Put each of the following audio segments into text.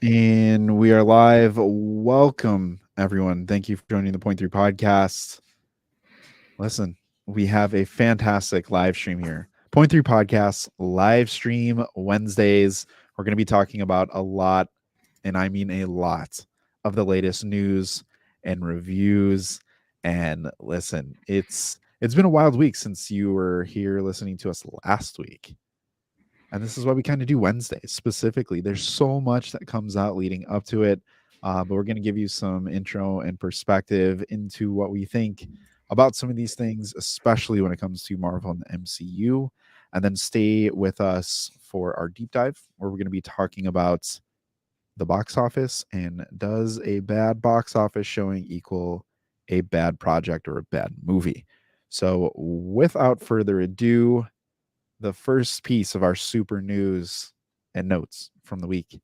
And we are live. Welcome, everyone. Thank you for joining the Point3 Podcast. Listen, we have a fantastic live stream here. Point3 Podcast live stream Wednesdays. We're going to be talking about a lot, and I mean a lot, of the latest news and reviews. And listen, it's been a wild week since you were here listening to us last week. And this is why we kind of do Wednesdays specifically. There's so much that comes out leading up to it. But we're going to give you some intro and perspective into what we think about some of these things, especially when it comes to Marvel and the MCU. And then stay with us for our deep dive, where we're going to be talking about the box office and does a bad box office showing equal a bad project or a bad movie. So without further ado, the first piece of our super news and notes from the week.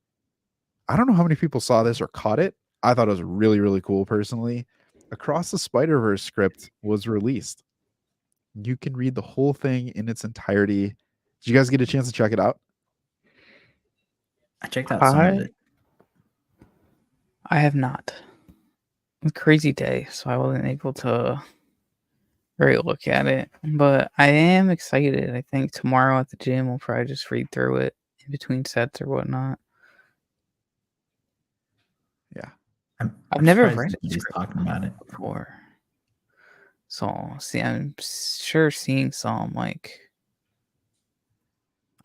I don't know how many people saw this or caught it. I thought it was really, really cool personally. Across the Spider-Verse script was released. You can read the whole thing in its entirety. Did you guys get a chance to check it out? I checked out some of it. I have not. It was a crazy day, so I wasn't able to really look at it. But I am excited. I think tomorrow at the gym we'll probably just read through it in between sets or whatnot. Yeah. I've never read it talking about it before. So see, I'm sure seeing some like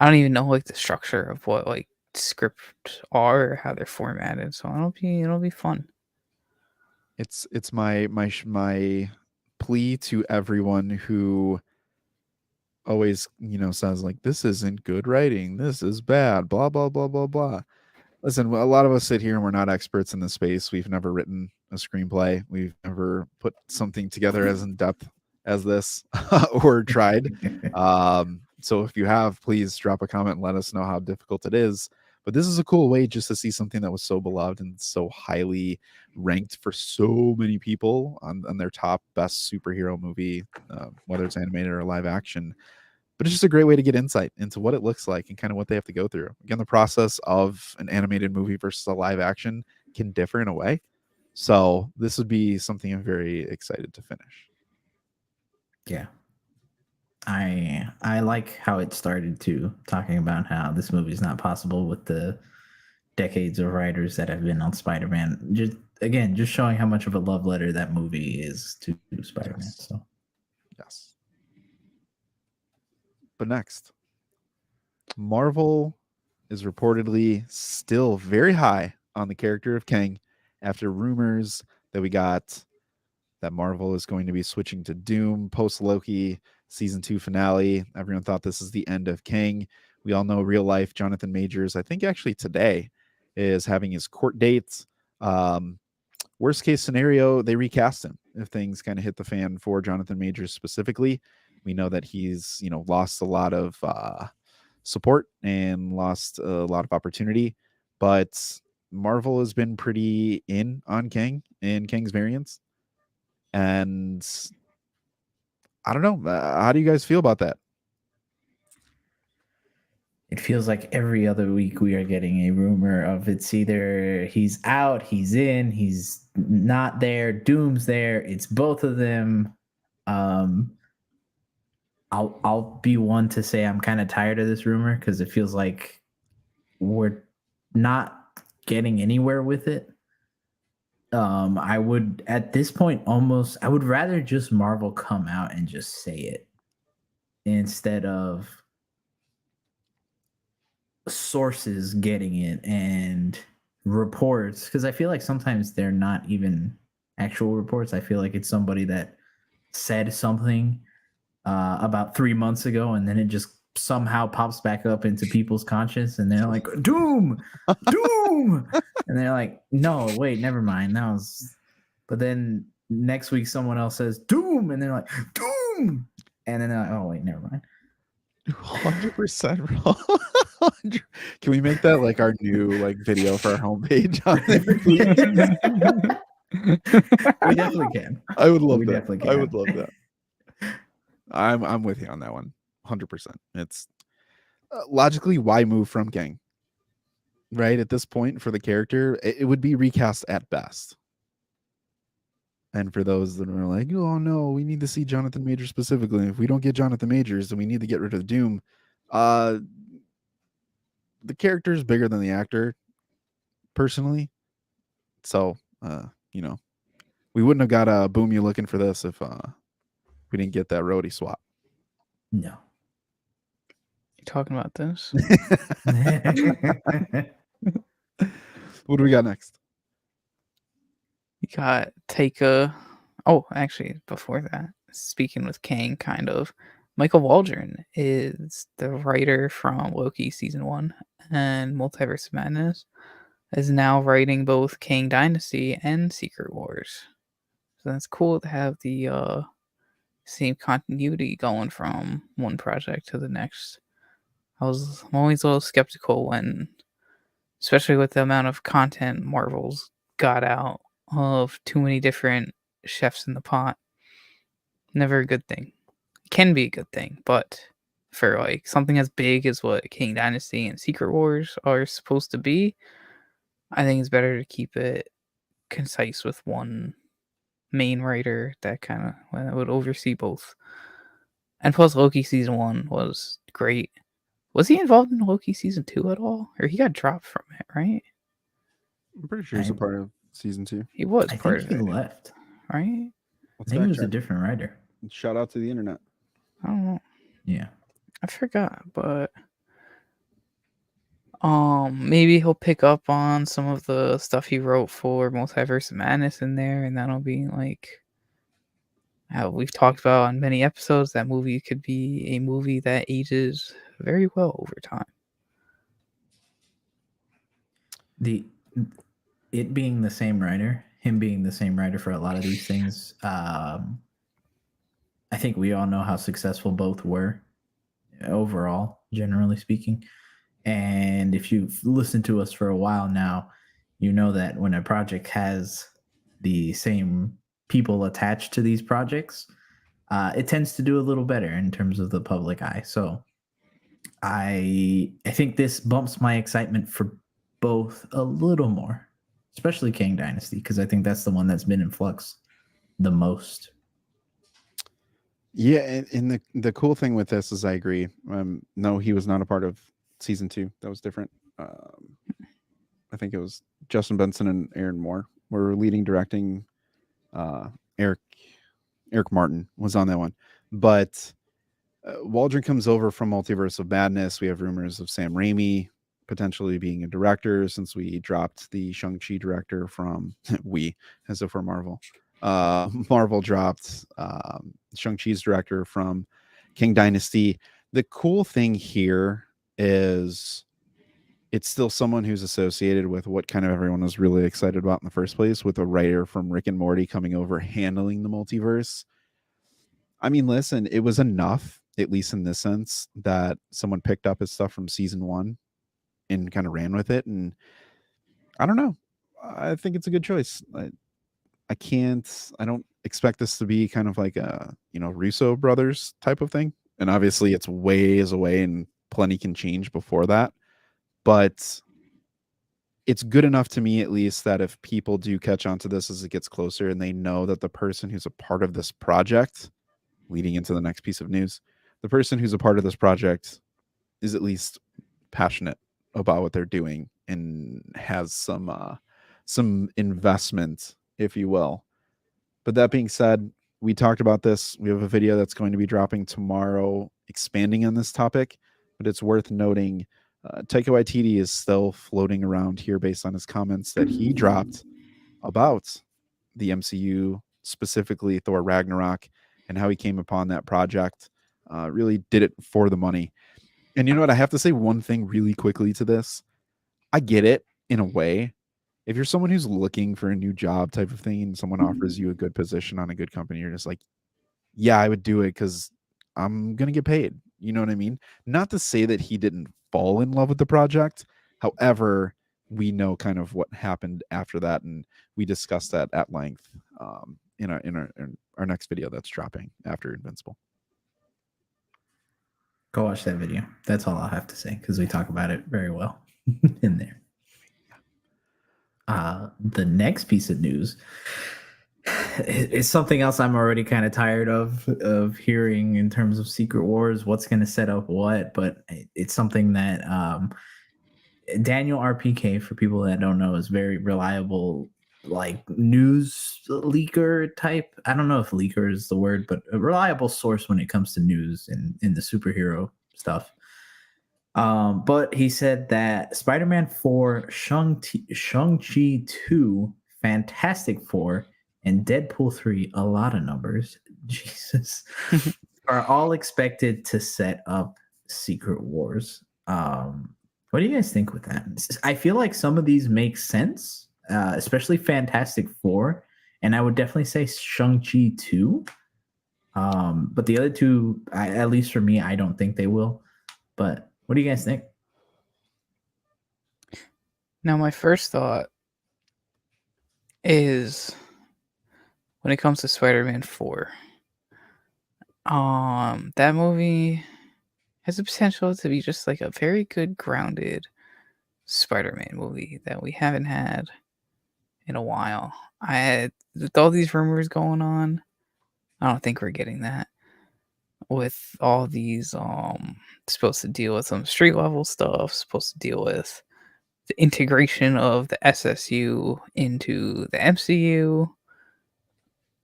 I don't even know like the structure of what like script are or how they're formatted. So it'll be fun. It's my plea to everyone who always, says like, this isn't good writing, this is bad, blah, blah, blah, blah, blah. Listen, a lot of us sit here and we're not experts in this space. We've never written a screenplay. We've never put something together as in depth as this or tried. So if you have, please drop a comment and let us know how difficult it is. But this is a cool way just to see something that was so beloved and so highly ranked for so many people on their top best superhero movie, whether it's animated or live action. But it's just a great way to get insight into what it looks like and kind of what they have to go through. Again, the process of an animated movie versus a live action can differ in a way. So this would be something I'm very excited to finish. Yeah. I like how it started too, talking about how this movie is not possible with the decades of writers that have been on Spider-Man. Just showing how much of a love letter that movie is to Spider-Man. Yes. So yes. But next, Marvel is reportedly still very high on the character of Kang after rumors that we got that Marvel is going to be switching to Doom post Loki season 2 finale. Everyone thought this is the end of Kang. We all know real life Jonathan Majors, I think actually today, is having his court dates. Worst case scenario, they recast him if things kind of hit the fan for Jonathan Majors specifically. We know that he's, lost a lot of support and lost a lot of opportunity, but Marvel has been pretty in on Kang and Kang's variants. And I don't know. How do you guys feel about that? It feels like every other week we are getting a rumor of it's either he's out, he's in, he's not there, Doom's there. It's both of them. I'll be one to say I'm kind of tired of this rumor because it feels like we're not getting anywhere with it. I would at this point I would rather just Marvel come out and just say it instead of sources getting it and reports, because I feel like sometimes they're not even actual reports. I feel like it's somebody that said something about 3 months ago and then it just somehow pops back up into people's conscience and they're like, Doom, and they're like, no, wait, never mind. But then next week someone else says Doom and they're like, Doom, and then they're like, oh wait, never mind. 100%, bro. Can we make that like our new video for our homepage on there, We definitely can. I would love that. I would love that. I'm with you on that one. 100%. It's logically, why move from Kang? right? At this point for the character, it would be recast at best. And for those that are like, oh no, we need to see Jonathan Majors specifically. If we don't get Jonathan Majors, then we need to get rid of Doom. The character is bigger than the actor, personally. So, we wouldn't have got a Boom You Looking for this if we didn't get that roadie swap. No. You talking about this? What do we got next? You got Taika. Oh, actually, before that, speaking with Kang, kind of, Michael Waldron is the writer from Loki season 1 and Multiverse of Madness, is now writing both Kang Dynasty and Secret Wars. So that's cool to have the same continuity going from one project to the next. I'm always a little skeptical when, especially with the amount of content Marvel's got out, of too many different chefs in the pot. Never a good thing. It can be a good thing, but for like something as big as what King Dynasty and Secret Wars are supposed to be, I think it's better to keep it concise with one main writer that kind of would oversee both. And plus, Loki season 1 was great. Was he involved in Loki season 2 at all, or he got dropped from it? Right? I'm pretty sure he's a part of season 2. He was I part think of he it, left. right? Let's I think he was a fact check. different writer. Shout out to the internet. I don't know. Yeah. I forgot, but maybe he'll pick up on some of the stuff he wrote for Multiverse of Madness in there, and that'll be like how we've talked about on many episodes. That movie could be a movie that ages very well over time. It being the same writer, him being the same writer for a lot of these things, I think we all know how successful both were overall, generally speaking. And if you've listened to us for a while now, you know that when a project has the same people attached to these projects, it tends to do a little better in terms of the public eye. So I think this bumps my excitement for both a little more, especially Kang Dynasty, because I think that's the one that's been in flux the most. Yeah, and the cool thing with this is I agree. No, he was not a part of season 2. That was different. I think it was Justin Benson and Aaron Moore were leading, directing. Eric Martin was on that one, but Waldron comes over from Multiverse of Madness. We have rumors of Sam Raimi potentially being a director since we dropped the Shang-Chi director from as if we're Marvel. Marvel dropped Shang-Chi's director from King Dynasty. The cool thing here is it's still someone who's associated with what kind of everyone was really excited about in the first place, with a writer from Rick and Morty coming over handling the multiverse. I mean, listen, it was enough, at least in this sense, that someone picked up his stuff from season 1 and kind of ran with it. And I don't know. I think it's a good choice. I don't expect this to be kind of like a, Russo brothers type of thing. And obviously it's ways away and plenty can change before that. But it's good enough to me, at least, that if people do catch on to this as it gets closer and they know that the person who's a part of this project, leading into the next piece of news, the person who's a part of this project is at least passionate about what they're doing and has some investment, if you will. But that being said, we talked about this. We have a video that's going to be dropping tomorrow expanding on this topic, but it's worth noting Taika Waititi is still floating around here based on his comments that he dropped about the MCU, specifically Thor Ragnarok, and how he came upon that project. Really did it for the money. And you know what? I have to say one thing really quickly to this. I get it in a way. If you're someone who's looking for a new job type of thing and someone offers you a good position on a good company, you're just like, yeah, I would do it because I'm going to get paid. You know what I mean? Not to say that he didn't fall in love with the project. However, we know kind of what happened after that, and we discussed that at length in our next video that's dropping after Invincible. Go watch that video. That's all I'll have to say because we talk about it very well in there. the next piece of news is something else I'm already kind of tired of hearing in terms of Secret Wars. What's going to set up what? But it's something that Daniel RPK, for people that don't know, is very reliable, like news leaker type. I don't know if leaker is the word, but a reliable source when it comes to news in the superhero stuff. But he said that Spider-Man 4, Shang-Chi 2, Fantastic Four, and Deadpool 3, a lot of numbers, Jesus, are all expected to set up Secret Wars. What do you guys think with that? I feel like some of these make sense, especially Fantastic Four, and I would definitely say Shang-Chi 2. But the other two, at least for me, I don't think they will. But what do you guys think? Now, my first thought is when it comes to Spider-Man 4, that movie has the potential to be just like a very good grounded Spider-Man movie that we haven't had in a while. With all these rumors going on, I don't think we're getting that. With all these supposed to deal with some street level stuff, supposed to deal with the integration of the SSU into the MCU.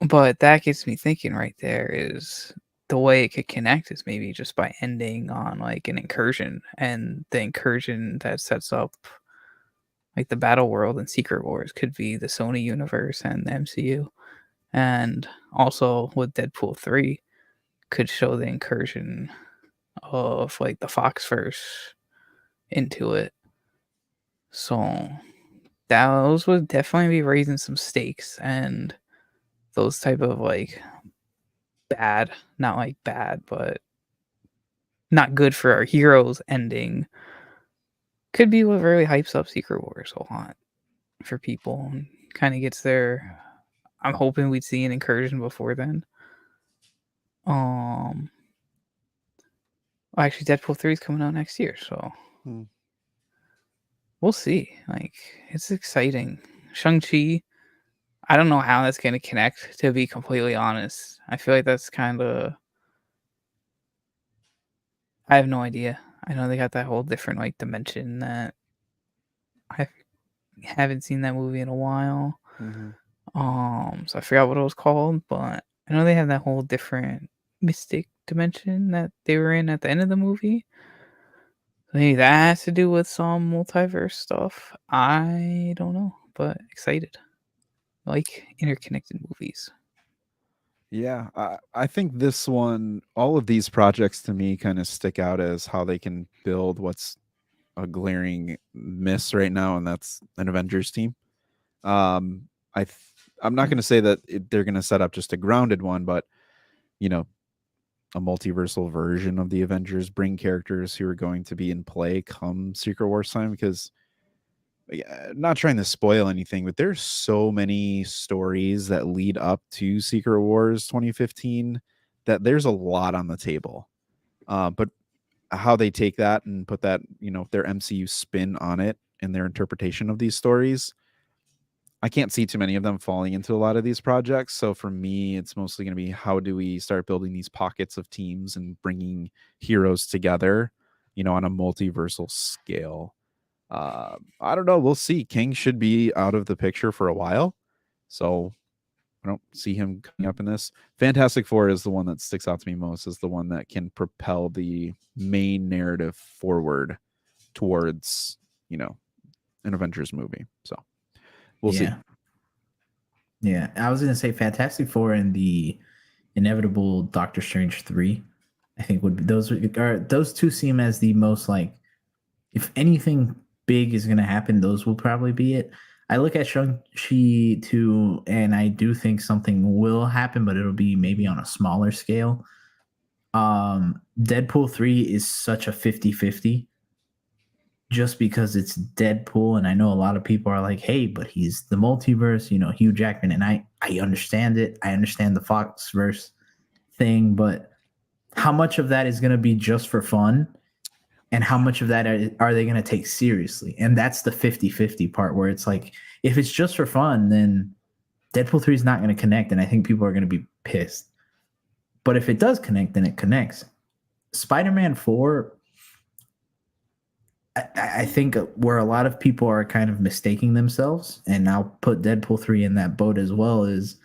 But that gets me thinking right there is the way it could connect is maybe just by ending on like an incursion, and the incursion that sets up like the Battle World and Secret Wars could be the Sony universe and the MCU. And also with Deadpool 3 could show the incursion of like the Foxverse into it. So those would definitely be raising some stakes, and those type of like bad, not like bad, but not good for our heroes ending could be what really hypes up Secret Wars a lot for people and kind of gets there. I'm hoping we'd see an incursion before then. Actually, Deadpool 3 is coming out next year, so we'll see. Like, it's exciting. Shang-Chi, I don't know how that's going to connect, to be completely honest. I feel like that's kind of... I have no idea. I know they got that whole different, like, dimension that I haven't seen that movie in a while. So I forgot what it was called, but I know they have that whole different mystic dimension that they were in at the end of the movie. Maybe that has to do with some multiverse stuff. I don't know, but excited. Like interconnected movies. Yeah, I think this one, all of these projects to me kind of stick out as how they can build what's a glaring miss right now, and that's an Avengers team. I'm not going to say that they're going to set up just a grounded one, but you know, a multiversal version of the Avengers, bring characters who are going to be in play come Secret Wars time, because not trying to spoil anything, but there's so many stories that lead up to Secret Wars 2015 that there's a lot on the table. But how they take that and put that, their MCU spin on it and their interpretation of these stories, I can't see too many of them falling into a lot of these projects. So for me, it's mostly going to be how do we start building these pockets of teams and bringing heroes together, on a multiversal scale. I don't know. We'll see. King should be out of the picture for a while, so I don't see him coming up in this. Fantastic Four is the one that sticks out to me most, is the one that can propel the main narrative forward towards, an Avengers movie. So we'll see. Yeah, I was gonna say Fantastic Four and the inevitable Doctor Strange 3. I think would be those two seem as the most, like, if anything big is gonna happen, those will probably be it. I look at Shang-Chi 2 and I do think something will happen, but it'll be maybe on a smaller scale. Deadpool 3 is such a 50-50 just because it's Deadpool, and I know a lot of people are like, hey, but he's the multiverse, Hugh Jackman, and I understand it. I understand the Foxverse thing, but how much of that is going to be just for fun? and how much of that are they going to take seriously? And that's the 50-50 part, where it's like, if it's just for fun, then Deadpool 3 is not going to connect, and I think people are going to be pissed. But if it does connect, then it connects. Spider-Man 4, I think where a lot of people are kind of mistaking themselves, and I'll put Deadpool 3 in that boat as well, is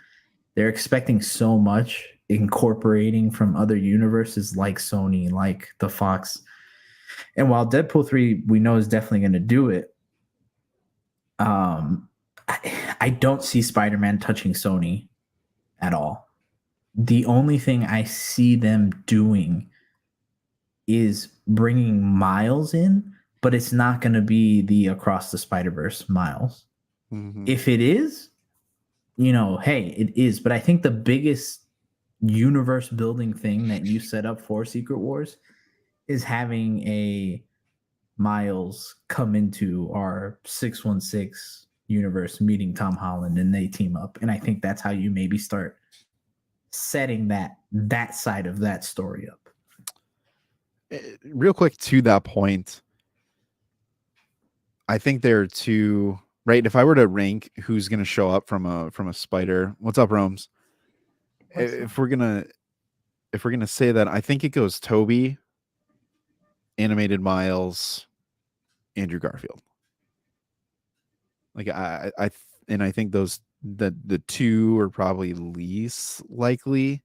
they're expecting so much, incorporating from other universes like Sony, like the Fox. And while Deadpool 3 we know is definitely going to do it, I don't see Spider-Man touching Sony at all. The only thing I see them doing is bringing Miles in, but it's not going to be the Across the Spider-Verse Miles. Mhm. If it is, hey, it is. But I think the biggest universe building thing that you set up for Secret Wars is having a Miles come into our 616 universe, meeting Tom Holland, and they team up. And I think that's how you maybe start setting that side of that story up. Real quick to that point, I think there are two, right? If I were to rank who's going to show up from a spider, what's up, Romes? If we're gonna say that, I think it goes Toby, animated Miles, Andrew Garfield. Like I think those the two are probably least likely.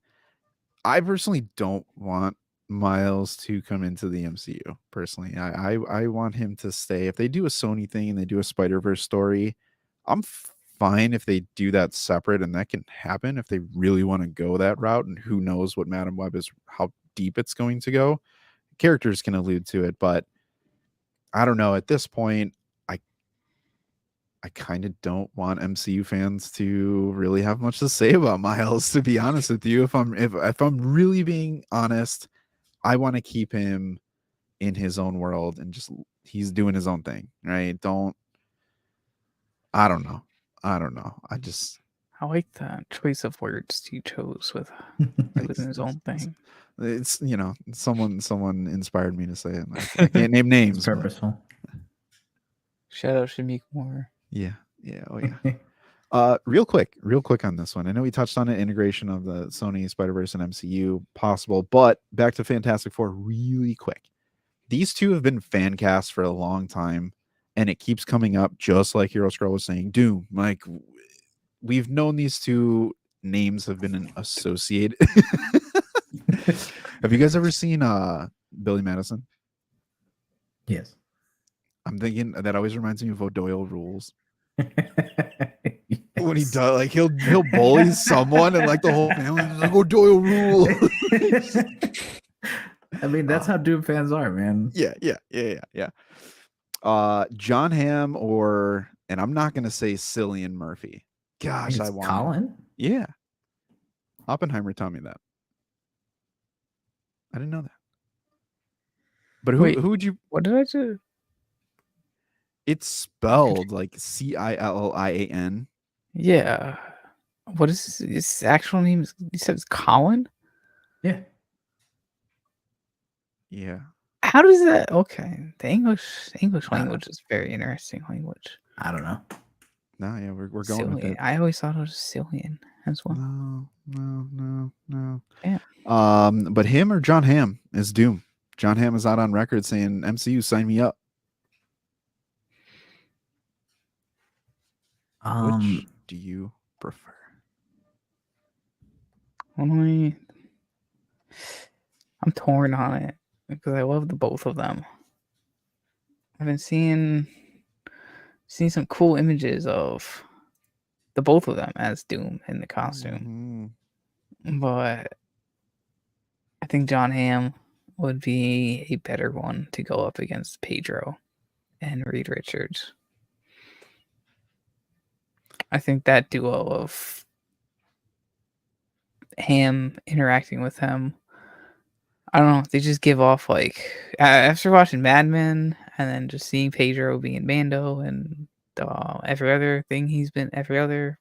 I personally don't want Miles to come into the MCU. Personally, I want him to stay. If they do a Sony thing and they do a Spider-Verse story, I'm fine if they do that separate, and that can happen if they really want to go that route. And who knows what Madam Web is, how deep it's going to go. Characters can allude to it, but I don't know. At this point, I kind of don't want MCU fans to really have much to say about Miles, to be honest with you. If I'm really being honest, I want to keep him in his own world and just he's doing his own thing, right? I don't know. I like the choice of words you chose with doing his own thing. It's someone inspired me to say it. I can't name names. It's purposeful. Shout out Shamik Moore. Yeah. Oh yeah. Real quick on this one. I know we touched on it, integration of the Sony Spider-Verse and MCU possible, but back to Fantastic Four really quick. These two have been fan cast for a long time, and it keeps coming up, just like Hero Scroll was saying. Doom, like we've known these two names have been associated. Have you guys ever seen Billy Madison? Yes. I'm thinking that always reminds me of O'Doyle Rules. Yes. When he does, like he'll bully someone and like the whole family is like O'Doyle Rule. I mean, that's how Doom fans are, man. Yeah. John Hamm and I'm not gonna say Cillian Murphy. Gosh, I want Colin. Yeah. Oppenheimer taught me that. I didn't know that. But who would you? What did I do? It's spelled like Cillian. Yeah. What is his actual name? You said it's Colin? Yeah. Yeah. How does that? Okay. The English language is very interesting language. I don't know. No, yeah, we're going Cillian. with it. I always thought it was Cillian as well. No. Yeah. But him or John Hamm is Doom. John Hamm is out on record saying, MCU, sign me up. Which do you prefer? I'm torn on it because I love the both of them. I've been seeing some cool images of the both of them as Doom in the costume. Mm-hmm. But I think John Hamm would be a better one to go up against Pedro and Reed Richards. I think that duo of Hamm interacting with him, I don't know, they just give off like, after watching Mad Men and then just seeing Pedro being Mando and every other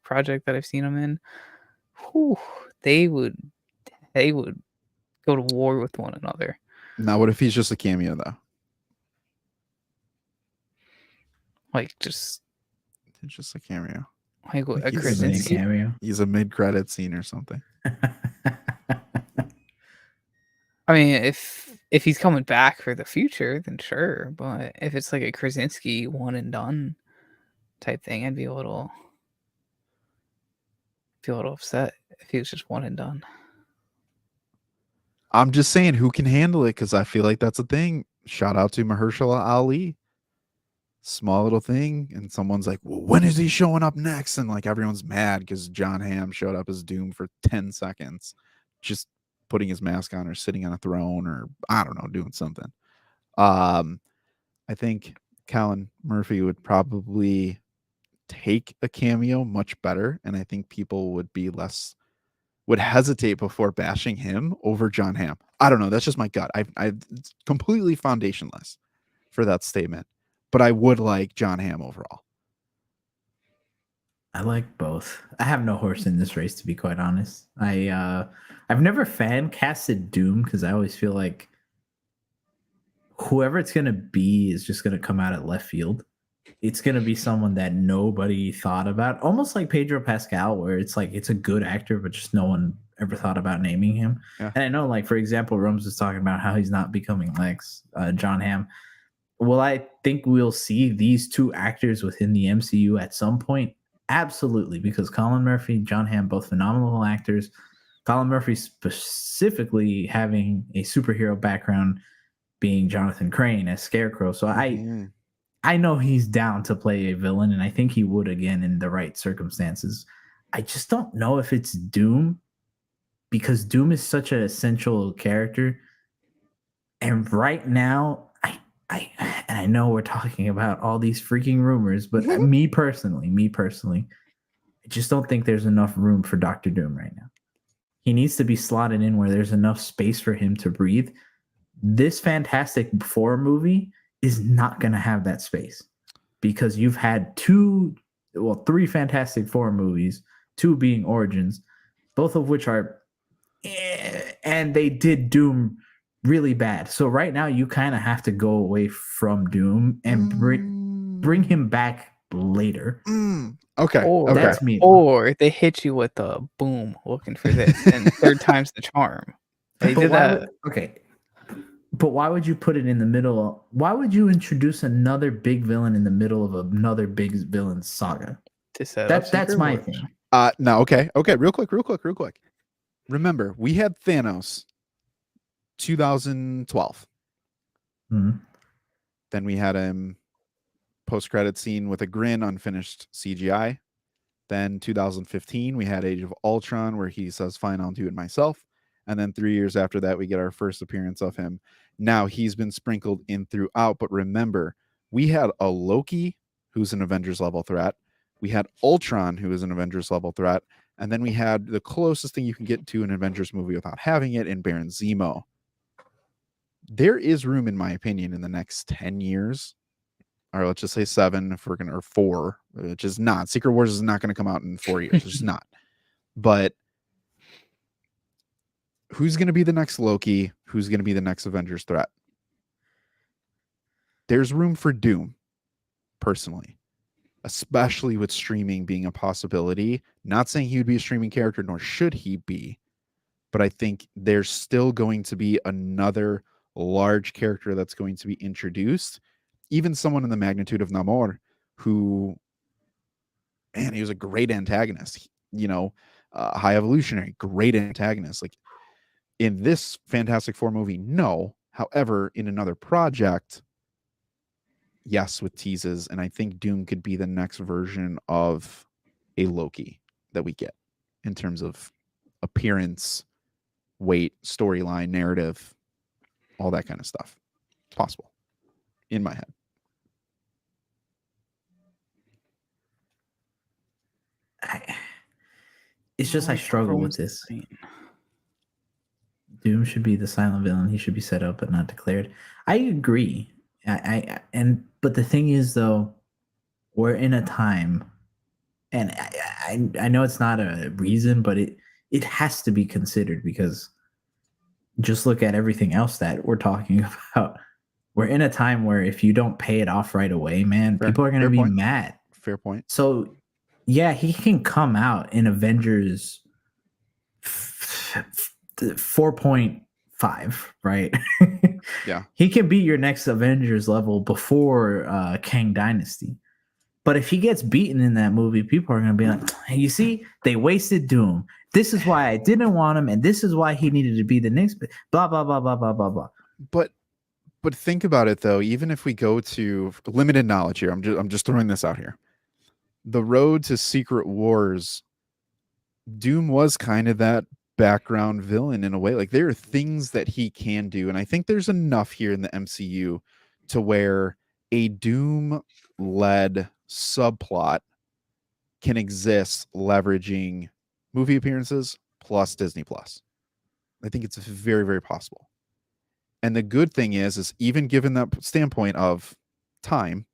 project that I've seen him in, they would go to war with one another. Now, what if he's just a cameo though? Like just It's just a cameo. like a He's This is a Krasinski. cameo. He's a mid-credit scene or something. I mean, if he's coming back for the future, then sure. But if it's like a Krasinski one and done type thing, I'd be a little upset if he was just one and done. I'm just saying, who can handle it? Because I feel like that's a thing. Shout out to Mahershala Ali. Small little thing, and someone's like, well, when is he showing up next? And like everyone's mad because John Hamm showed up as Doom for 10 seconds, just putting his mask on or sitting on a throne or I don't know, doing something. I think Colin Murphy would probably take a cameo much better, and I think people would hesitate before bashing him over John Hamm. I don't know. That's just my gut. I've it's completely foundationless for that statement, but I would like John Hamm overall. I like both. I have no horse in this race, to be quite honest. I've never fan casted Doom because I always feel like whoever it's gonna be is just gonna come out at left field. It's gonna be someone that nobody thought about, almost like Pedro Pascal, where it's like it's a good actor, but just no one ever thought about naming him. Yeah. And I know, like for example, Rums was talking about how he's not becoming Lex, John Hamm. Well, I think we'll see these two actors within the MCU at some point. Absolutely, because Colin Murphy, John Hamm, both phenomenal actors. Colin Murphy specifically having a superhero background, being Jonathan Crane as Scarecrow. So I know he's down to play a villain, and I think he would again in the right circumstances. I just don't know if it's Doom, because Doom is such an essential character. And right now, I know we're talking about all these freaking rumors, but me personally, I just don't think there's enough room for Doctor Doom right now. He needs to be slotted in where there's enough space for him to breathe. This Fantastic Four movie is not going to have that space because you've had three Fantastic Four movies, two being Origins, both of which are, and they did Doom really bad. So right now you kind of have to go away from Doom and bring him back later. Okay. Or that's me. Or they hit you with a boom, looking for this, and third time's the charm. They did that. But why would you put it in the middle? Why would you introduce another big villain in the middle of another big villain saga? To set up That's my thing. No, okay. Real quick. Remember, we had Thanos 2012. Mm-hmm. Then we had him post-credit scene with a grin, unfinished CGI. Then 2015, we had Age of Ultron, where he says, fine, I'll do it myself. And then 3 years after that, we get our first appearance of him. Now, he's been sprinkled in throughout, but remember, we had a Loki, who's an Avengers level threat. We had Ultron, who is an Avengers level threat. And then we had the closest thing you can get to an Avengers movie without having it in Baron Zemo. There is room, in my opinion, in the next 10 years, or let's just say 7, if we're going to, or 4, which is not. Secret Wars is not going to come out in 4 years. It's just not. But who's going to be the next Loki? Who's going to be the next Avengers threat? There's room for Doom, personally, especially with streaming being a possibility. Not saying he would be a streaming character, nor should he be, but I think there's still going to be another large character that's going to be introduced. Even someone in the magnitude of Namor, who, man, he was a great antagonist. High Evolutionary, great antagonist. Like in this Fantastic Four movie, no. However, in another project, yes, with teases, and I think Doom could be the next version of a Loki that we get in terms of appearance, weight, storyline, narrative, all that kind of stuff. Possible in my head. It's just I struggle with this. Doom should be the silent villain. He should be set up but not declared. I agree. But the thing is, though, we're in a time, and I know it's not a reason, but it has to be considered, because just look at everything else that we're talking about. we're in a time where if you don't pay it off right away, man, people are going to be mad. Fair point. So, yeah, he can come out in Avengers 4.5, right? Yeah. He can be your next Avengers level before Kang Dynasty. But if he gets beaten in that movie, people are going to be like, hey, you see, they wasted Doom. This is why I didn't want him, and this is why he needed to be the next blah, blah, blah, blah, blah, blah, blah. But think about it, though. Even if we go to limited knowledge here, I'm just throwing this out here. The road to Secret Wars, Doom was kind of that background villain in a way. Like, there are things that he can do, and I think there's enough here in the MCU to where a Doom-led subplot can exist leveraging movie appearances plus Disney Plus. I think it's very, very possible. And the good thing is even given that standpoint of time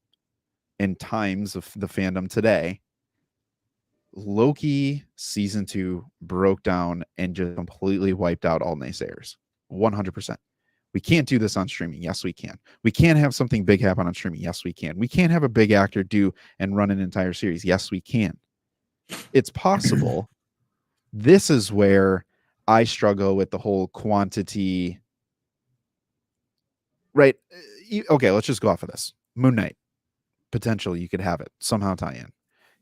and times of the fandom today, Loki season 2 broke down and just completely wiped out all naysayers. 100%. We can't do this on streaming. Yes, we can. We can't have something big happen on streaming. Yes, we can. We can't have a big actor do and run an entire series. Yes, we can. It's possible. This is where I struggle with the whole quantity. Right. Okay, let's just go off of this. Moon Knight. Potentially, you could have it somehow tie in.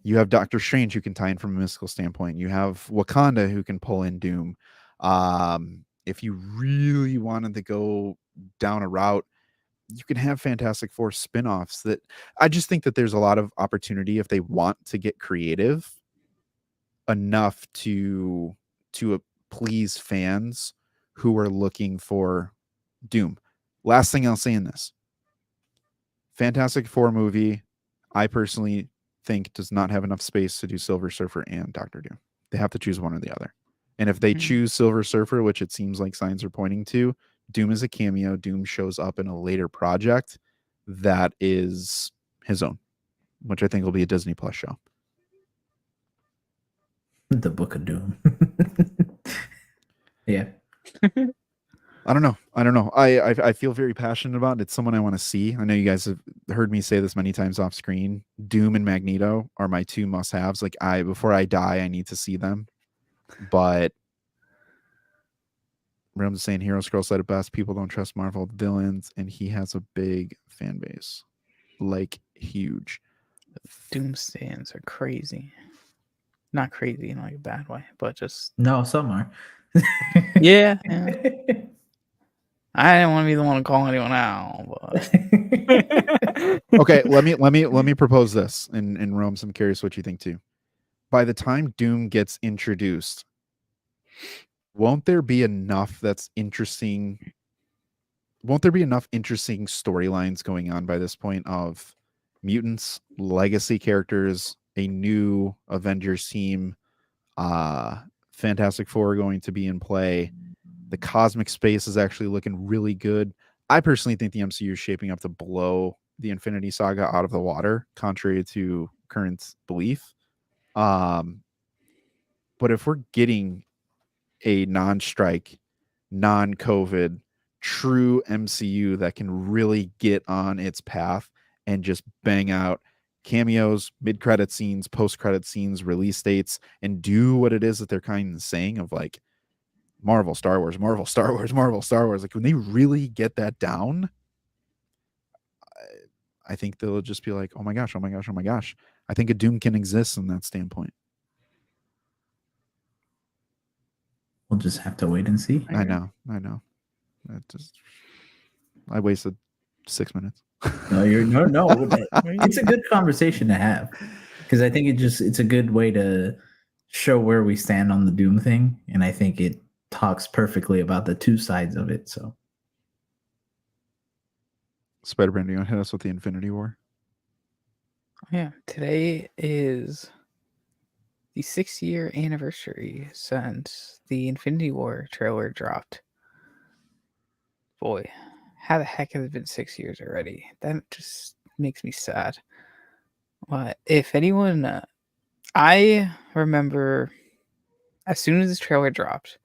You have Doctor Strange who can tie in from a mystical standpoint. You have Wakanda who can pull in Doom. If you really wanted to go down a route, you can have Fantastic Four spin-offs. That I just think that there's a lot of opportunity if they want to get creative enough to please fans who are looking for Doom. Last thing I'll say in this. Fantastic Four movie, I personally think does not have enough space to do Silver Surfer and Doctor Doom. They have to choose one or the other. And if they choose Silver Surfer, which it seems like signs are pointing to, Doom is a cameo. Doom shows up in a later project that is his own, which I think will be a Disney Plus show. The Book of Doom. Yeah. I don't know. I feel very passionate about it. It's someone I want to see. I know you guys have heard me say this many times off screen. Doom and Magneto are my two must-haves. Like, before I die, I need to see them. But I'm just saying, Hero Scroll said it best. People don't trust Marvel villains, and he has a big fan base, like huge. Doom stands are crazy. Not crazy in like a bad way, but just no, some are. yeah. I didn't want to be the one to call anyone out. But... Okay, let me propose this, and Rome, I'm curious what you think too. By the time Doom gets introduced, won't there be enough that's interesting? Won't there be enough interesting storylines going on by this point of mutants, legacy characters, a new Avengers team, Fantastic Four going to be in play? The cosmic space is actually looking really good. I personally think the MCU is shaping up to blow the Infinity Saga out of the water, contrary to current belief. But if we're getting a non-strike, non-COVID, true MCU that can really get on its path and just bang out cameos, mid-credit scenes, post-credit scenes, release dates, and do what it is that they're kind of saying of like Marvel, Star Wars, Marvel, Star Wars, Marvel, Star Wars. Like, when they really get that down, I think they'll just be like, oh my gosh, oh my gosh, oh my gosh. I think a Doom can exist in that standpoint. We'll just have to wait and see. I know. I wasted 6 minutes. No. It's a good conversation to have, because I think it's a good way to show where we stand on the Doom thing, and I think it talks perfectly about the two sides of it. So, Spider-Man, do you want to hit us with the Infinity War? Yeah, today is the 6-year anniversary since the Infinity War trailer dropped. Boy, how the heck has it been 6 years already? That just makes me sad. But if anyone, I remember as soon as this trailer dropped,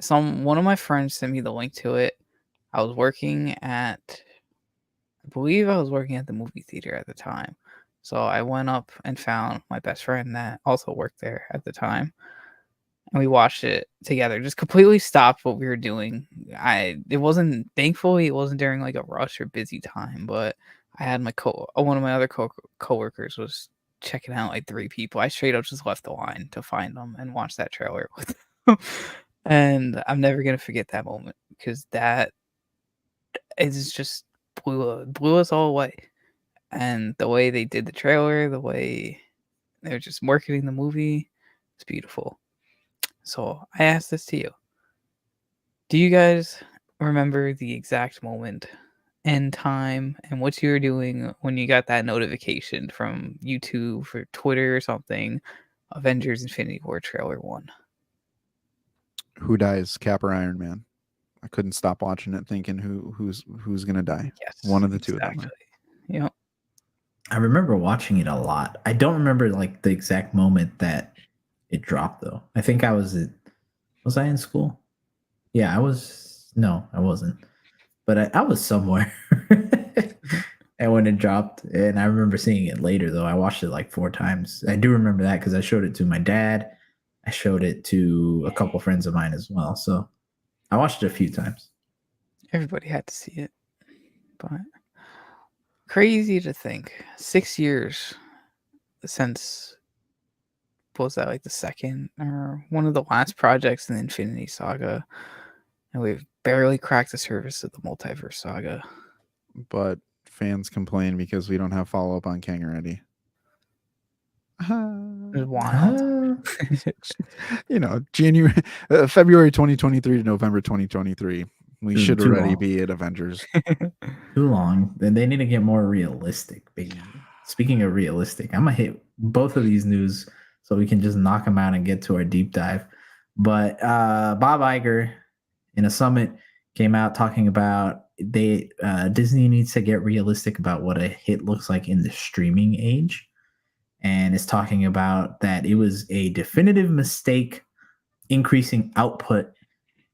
one of my friends sent me the link to it. I was working at, I believe I was working at the movie theater at the time. So I went up and found my best friend that also worked there at the time. And we watched it together. Just completely stopped what we were doing. Thankfully, it wasn't during like a rush or busy time, but I had one of my other coworkers was checking out like 3 people. I straight up just left the line to find them and watch that trailer with them. And I'm never gonna forget that moment because that is just blew us all away. And the way they did the trailer, the way they're just marketing the movie, it's beautiful. So I asked this to you. Do you guys remember the exact moment and time and what you were doing when you got that notification from YouTube or Twitter or something? Avengers Infinity War trailer 1. Who dies, Cap or Iron Man? I couldn't stop watching it, thinking who's gonna die. Yes, One of the two of them. Yep. I remember watching it a lot. I don't remember like the exact moment that it dropped though. I think I was I in school? Yeah, I was. No, I wasn't. But I was somewhere. And when it dropped, and I remember seeing it later though. I watched it like 4 times. I do remember that because I showed it to my dad. I showed it to a couple friends of mine as well. So I watched it a few times. Everybody had to see it. But crazy to think. 6 years since, what was that, like the second or one of the last projects in the Infinity Saga, and we've barely cracked the surface of the Multiverse Saga. But fans complain because we don't have follow-up on Kang already. It's wild. February 2023 to November 2023. We should too already long. be at Avengers. Too long. Then they need to get more realistic, baby. Speaking of realistic, I'm gonna hit both of these news so we can just knock them out and get to our deep dive. But Bob Iger in a summit came out talking about Disney needs to get realistic about what a hit looks like in the streaming age, and is talking about that it was a definitive mistake increasing output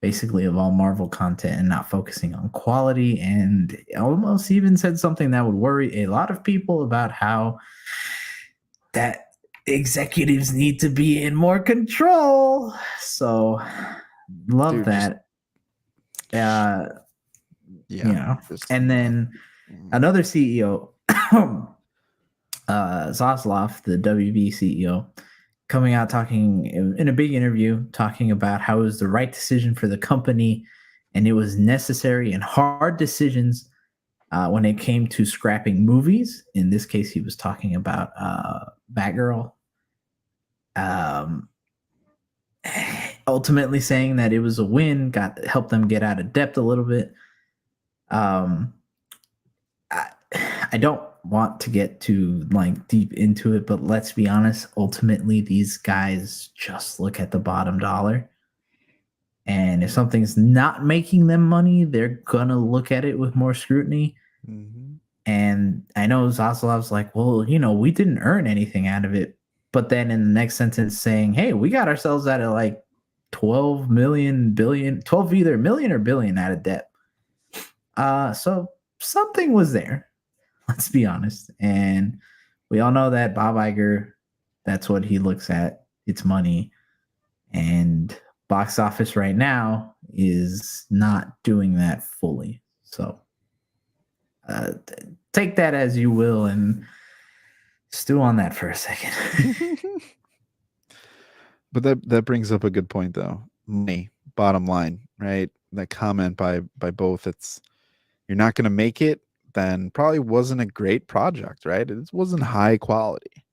basically of all Marvel content and not focusing on quality, and almost even said something that would worry a lot of people about how that executives need to be in more control. So love Dude, that. Yeah. And then another CEO, Zaslav, the WB CEO, coming out talking in a big interview, talking about how it was the right decision for the company and it was necessary and hard decisions when it came to scrapping movies. In this case, he was talking about Batgirl. Ultimately saying that it was a win, helped them get out of debt a little bit. I don't want to get too deep into it, but let's be honest, ultimately these guys just look at the bottom dollar, and if something's not making them money, they're gonna look at it with more scrutiny. Mm-hmm. And I know Zaslav's like, well, we didn't earn anything out of it, but then in the next sentence saying, hey, we got ourselves out of like 12 either million or billion out of debt. So something was there. Let's be honest. And we all know that Bob Iger, that's what he looks at. It's money. And box office right now is not doing that fully. So take that as you will and stew on that for a second. But that brings up a good point, though. Money, bottom line, right? That comment by both, it's you're not going to make it, then probably wasn't a great project, right? It wasn't high quality.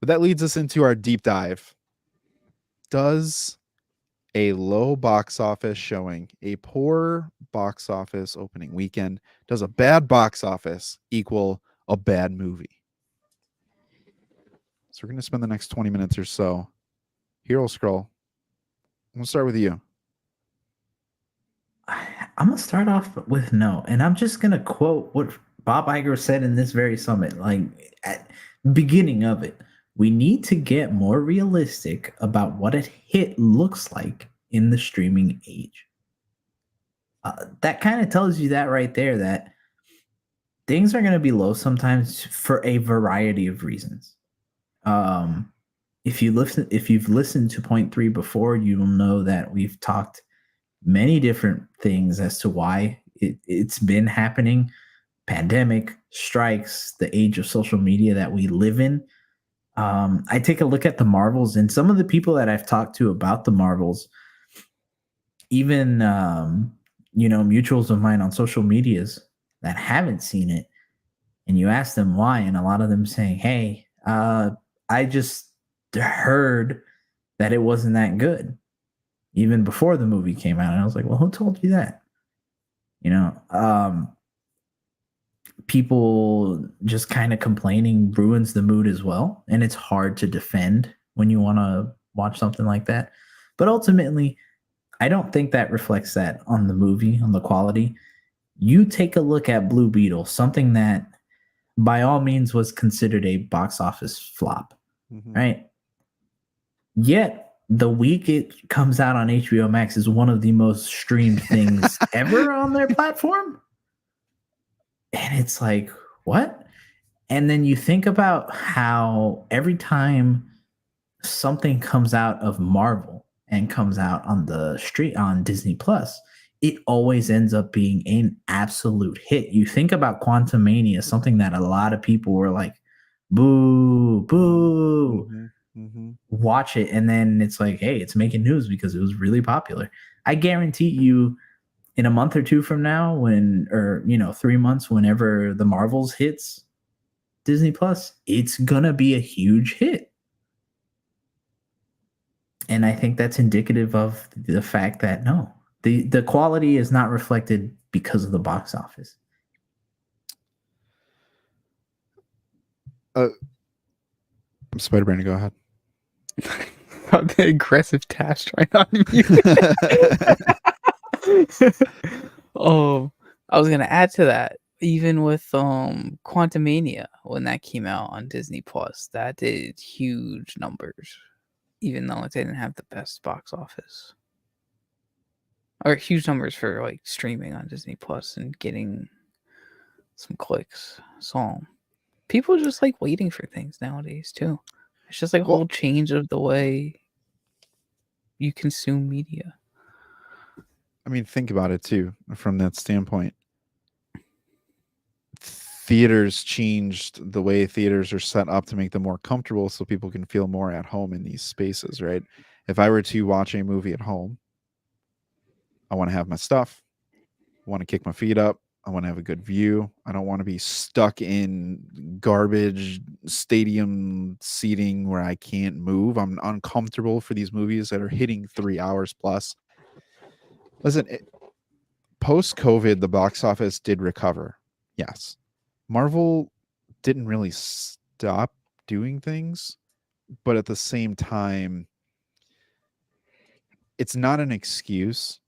But that leads us into our deep dive. Does a low box office showing, a poor box office opening weekend, does a bad box office equal a bad movie? So we're going to spend the next 20 minutes or so. Hero Scroll, we'll start with you. I'm going to start off with no. And I'm just going to quote what Bob Iger said in this very summit, at the beginning of it. We need to get more realistic about what a hit looks like in the streaming age. that kind of tells you that right there, that things are going to be low sometimes for a variety of reasons. If you've listened to Point 3 before, you will know that we've talked many different things as to why it's been happening. Pandemic, strikes, the age of social media that we live in. I take a look at the Marvels, and some of the people that I've talked to about the Marvels, even mutuals of mine on social medias that haven't seen it, and you ask them why, and a lot of them saying, "Hey, I just heard that it wasn't that good, even before the movie came out." And I was like, "Well, who told you that?" People just kind of complaining ruins the mood as well, and it's hard to defend when you want to watch something like that. But ultimately, I don't think that reflects that on the movie, on the quality. You take a look at Blue Beetle, something that by all means was considered a box office flop, right? Yet the week it comes out on HBO Max is one of the most streamed things ever on their platform. And it's like, what? And then you think about how every time something comes out of Marvel and comes out on the street on Disney Plus, it always ends up being an absolute hit. You think about Quantumania, something that a lot of people were like, boo, boo. Watch it, and then it's like, hey, it's making news because it was really popular. I guarantee you, in a month or two from now, 3 months, whenever the Marvels hits Disney Plus, it's gonna be a huge hit. And I think that's indicative of the fact that no, the quality is not reflected because of the box office. Spider-Man, go ahead. The aggressive task right on you. I was gonna add to that. Even with Quantumania, when that came out on Disney Plus, that did huge numbers, even though it didn't have the best box office. Or huge numbers for like streaming on Disney Plus and getting some clicks. So people just like waiting for things nowadays too. It's just like a whole change of the way you consume media. I mean, think about it too, from that standpoint. Theaters changed the way theaters are set up to make them more comfortable so people can feel more at home in these spaces, right? If I were to watch a movie at home, I want to have my stuff. I want to kick my feet up. I want to have a good view. I don't want to be stuck in garbage stadium seating where I can't move. I'm uncomfortable for these movies that are hitting 3 hours plus. Listen, post-COVID, the box office did recover. Yes. Marvel didn't really stop doing things, but at the same time, it's not an excuse,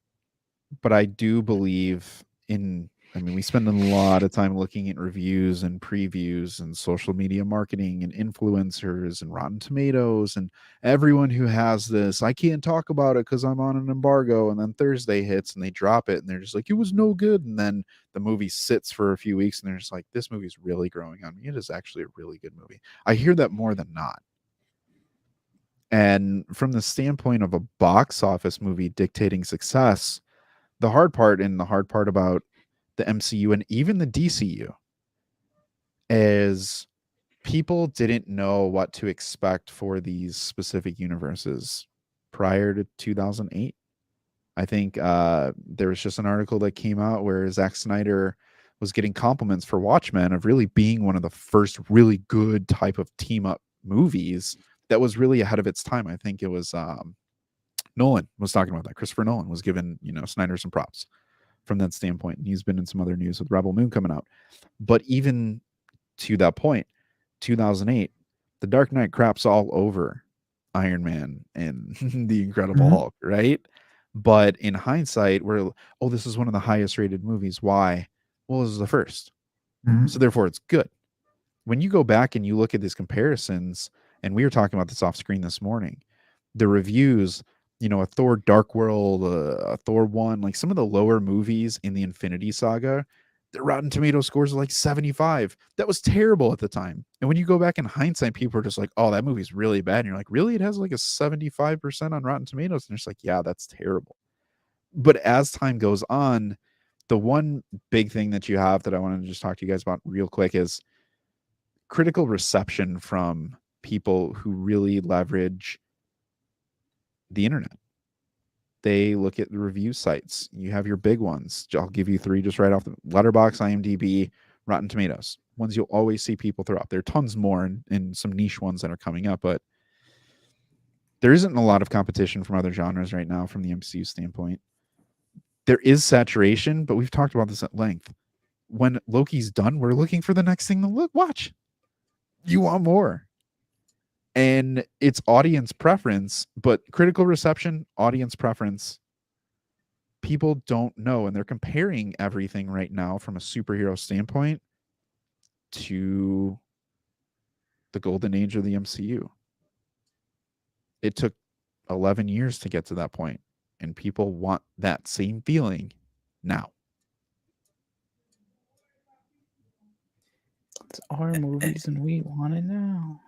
but I do believe we spend a lot of time looking at reviews and previews and social media marketing and influencers and Rotten Tomatoes and everyone who has this, I can't talk about it because I'm on an embargo, and then Thursday hits and they drop it and they're just like, it was no good, and then the movie sits for a few weeks and they're just like, this movie's really growing on me. It is actually a really good movie. I hear that more than not. And from the standpoint of a box office movie dictating success, the hard part about the MCU and even the DCU is people didn't know what to expect for these specific universes prior to 2008. I think there was just an article that came out where Zack Snyder was getting compliments for Watchmen of really being one of the first really good type of team up movies that was really ahead of its time. I think it was Nolan was talking about that. Christopher Nolan was giving Snyder some props from that standpoint. And he's been in some other news with Rebel Moon coming out. But even to that point, 2008, The Dark Knight craps all over Iron Man and The Incredible Hulk, right? But in hindsight, this is one of the highest rated movies. Why? Well, this is the first. So therefore it's good. When you go back and you look at these comparisons, and we were talking about this off screen this morning, the reviews a Thor Dark World, a Thor 1, like some of the lower movies in the Infinity Saga, their Rotten Tomato scores are like 75. That was terrible at the time. And when you go back in hindsight, people are just like, oh, that movie's really bad. And you're like, really? It has like a 75% on Rotten Tomatoes. And it's like, yeah, that's terrible. But as time goes on, the one big thing that you have that I wanted to just talk to you guys about real quick is critical reception from people who really leverage the internet. They look at the review sites. You have your big ones. I'll give you three just right off the Letterboxd, IMDb, Rotten Tomatoes. Ones you'll always see people throw up. There are tons more and some niche ones that are coming up, but there isn't a lot of competition from other genres right now from the MCU standpoint. There is saturation, but we've talked about this at length. When Loki's done, we're looking for the next thing to watch. You want more. And it's audience preference, but critical reception, audience preference, people don't know. And they're comparing everything right now from a superhero standpoint to the golden age of the MCU. It took 11 years to get to that point, and people want that same feeling now. It's our movies and we want it now.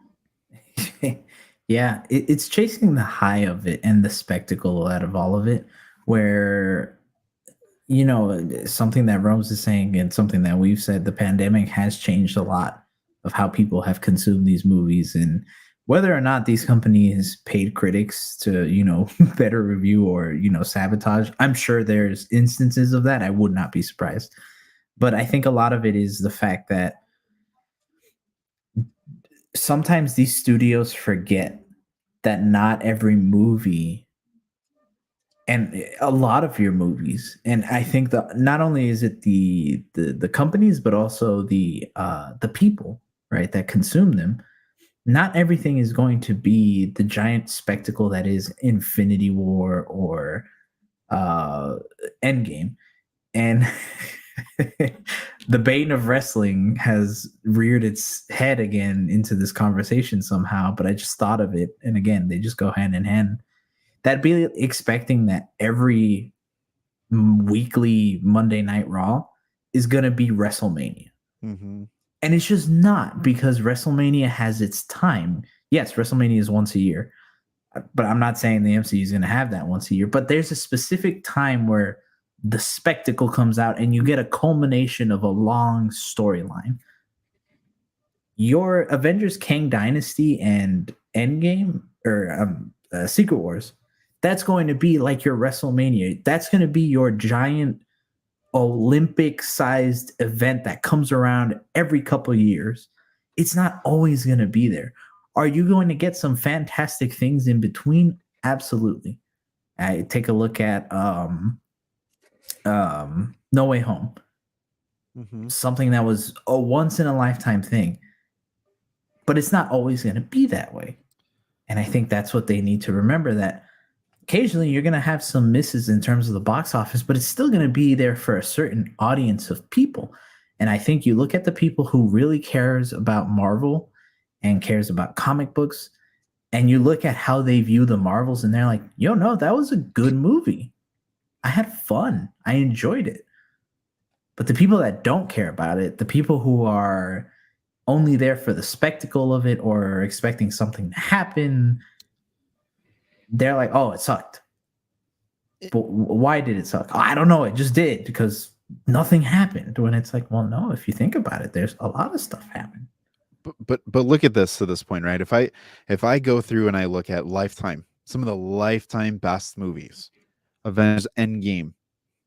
Yeah, it's chasing the high of it and the spectacle out of all of it, where, something that Rose is saying and something that we've said, the pandemic has changed a lot of how people have consumed these movies, and whether or not these companies paid critics to, better review or, sabotage. I'm sure there's instances of that. I would not be surprised. But I think a lot of it is the fact that sometimes these studios forget that not every movie and a lot of your movies, and I think that not only is it the companies, but also the people, right, that consume them. Not everything is going to be the giant spectacle that is Infinity War or Endgame. And the bane of wrestling has reared its head again into this conversation somehow, but I just thought of it. And again, they just go hand in hand. That'd be expecting that every weekly Monday Night Raw is going to be WrestleMania. Mm-hmm. And it's just not, because WrestleMania has its time. Yes, WrestleMania is once a year, but I'm not saying the MCU is going to have that once a year. But there's a specific time where the spectacle comes out and you get a culmination of a long storyline. Your Avengers Kang Dynasty and Endgame, or Secret Wars, that's going to be like your WrestleMania. That's going to be your giant Olympic-sized event that comes around every couple of years. It's not always going to be there. Are you going to get some fantastic things in between? Absolutely. I take a look at No Way Home. Mm-hmm. Something that was a once-in-a-lifetime thing. But it's not always going to be that way. And I think that's what they need to remember, that occasionally you're going to have some misses in terms of the box office, but it's still going to be there for a certain audience of people. And I think you look at the people who really cares about Marvel and cares about comic books, and you look at how they view the Marvels, and they're like, yo, no, that was a good movie. I had fun. I enjoyed it. But the people that don't care about it, the people who are only there for the spectacle of it or expecting something to happen, they're like, oh, it sucked. But why did it suck? Oh, I don't know. It just did, because nothing happened. When it's like, well, no, if you think about it, there's a lot of stuff happened. But look at this to this point, right? If I go through and I look at Lifetime, some of the Lifetime best movies, Avengers Endgame,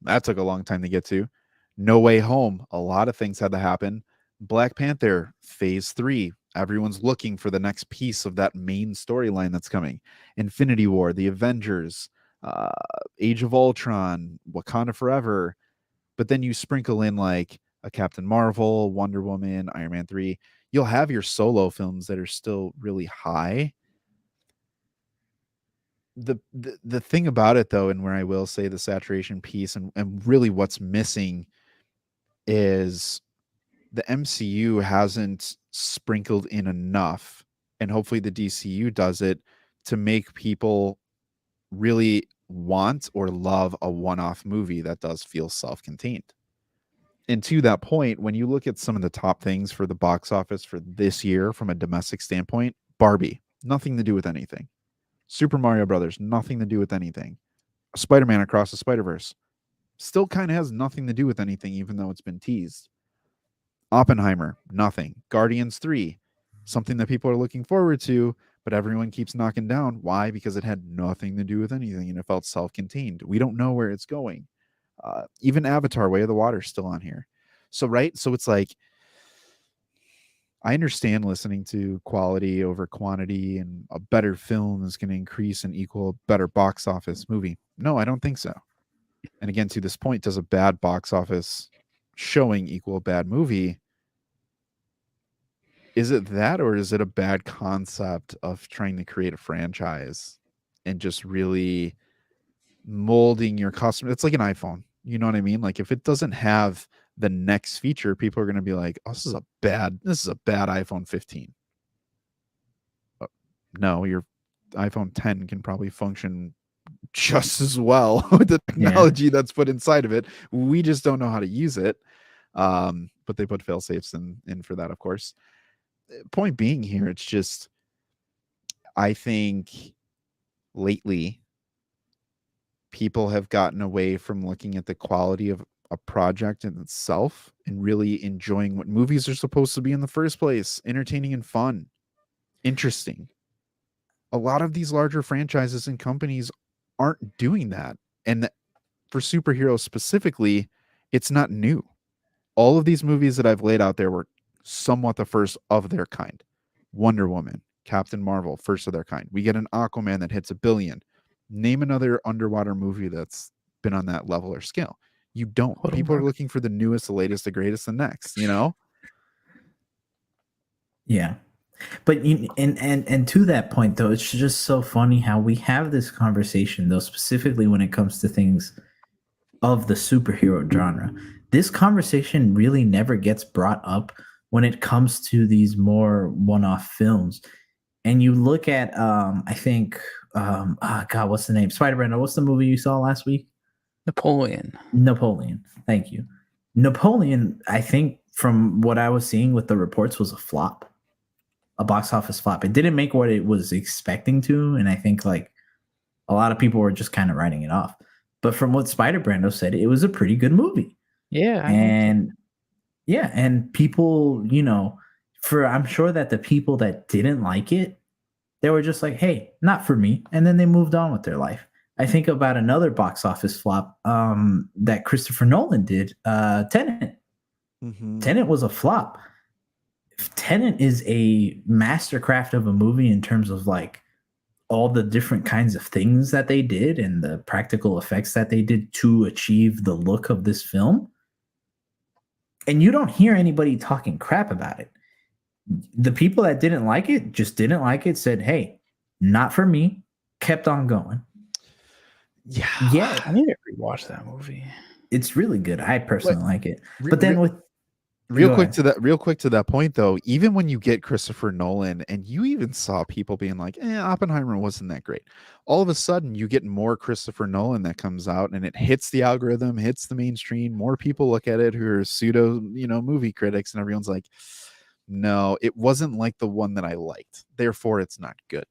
that took a long time to get to. No Way Home, a lot of things had to happen. Black Panther Phase 3, everyone's looking for the next piece of that main storyline that's coming. Infinity War, The Avengers, Age of Ultron, Wakanda Forever. But then you sprinkle in like a Captain Marvel, Wonder Woman, Iron Man 3. You'll have your solo films that are still really high. The thing about it, though, and where I will say the saturation piece and really what's missing is the MCU hasn't sprinkled in enough, and hopefully the DCU does it, to make people really want or love a one-off movie that does feel self-contained. And to that point, when you look at some of the top things for the box office for this year from a domestic standpoint, Barbie, nothing to do with anything. Super Mario Brothers, nothing to do with anything. Spider-Man Across the Spider-Verse, still kind of has nothing to do with anything, even though it's been teased. Oppenheimer, nothing. Guardians 3, something that people are looking forward to, but everyone keeps knocking down. Why? Because it had nothing to do with anything and it felt self-contained. We don't know where it's going. Even Avatar, Way of the Water, is still on here. So, right? So it's like, I understand listening to quality over quantity and a better film is going to increase and equal a better box office movie. No, I don't think so. And again, to this point, does a bad box office showing equal a bad movie? Is it that, or is it a bad concept of trying to create a franchise and just really molding your customer? It's like an iPhone. You know what I mean? Like if it doesn't have the next feature, people are going to be like, "Oh, this is a bad iPhone 15." No, your iPhone 10 can probably function just as well with the technology that's put inside of it. We just don't know how to use it. But they put fail safes in for that, of course. Point being here, it's just, I think lately people have gotten away from looking at the quality of a project in itself and really enjoying what movies are supposed to be in the first place: entertaining and fun, interesting. A lot of these larger franchises and companies aren't doing that. And for superheroes specifically, it's not new. All of these movies that I've laid out there were somewhat the first of their kind. Wonder Woman, Captain Marvel, first of their kind. We get an Aquaman that hits $1 billion. Name another underwater movie that's been on that level or scale. You don't. People are looking for the newest, the latest, the greatest, the next, you know? Yeah. But and to that point though, it's just so funny how we have this conversation though, specifically when it comes to things of the superhero genre. This conversation really never gets brought up when it comes to these more one-off films. And you look at I think God, what's the name? Spider-Man. What's the movie you saw last week? Napoleon. Thank you. Napoleon, I think from what I was seeing with the reports, was a flop. A box office flop. It didn't make what it was expecting to, and I think like a lot of people were just kind of writing it off. But from what Spider-Brando said, it was a pretty good movie. Yeah, and people, I'm sure that the people that didn't like it, they were just like, "Hey, not for me," and then they moved on with their life. I think about another box office flop that Christopher Nolan did, Tenet. Mm-hmm. Tenet was a flop. Tenet is a mastercraft of a movie in terms of like all the different kinds of things that they did and the practical effects that they did to achieve the look of this film. And you don't hear anybody talking crap about it. The people that didn't like it just didn't like it, said, "Hey, not for me," kept on going. Yeah. I need to rewatch that movie. It's really good. I personally like it. But then Real quick to that point though, even when you get Christopher Nolan and you even saw people being like, Oppenheimer wasn't that great. All of a sudden you get more Christopher Nolan that comes out and it hits the algorithm, hits the mainstream. More people look at it who are pseudo, movie critics, and everyone's like, no, it wasn't like the one that I liked. Therefore it's not good.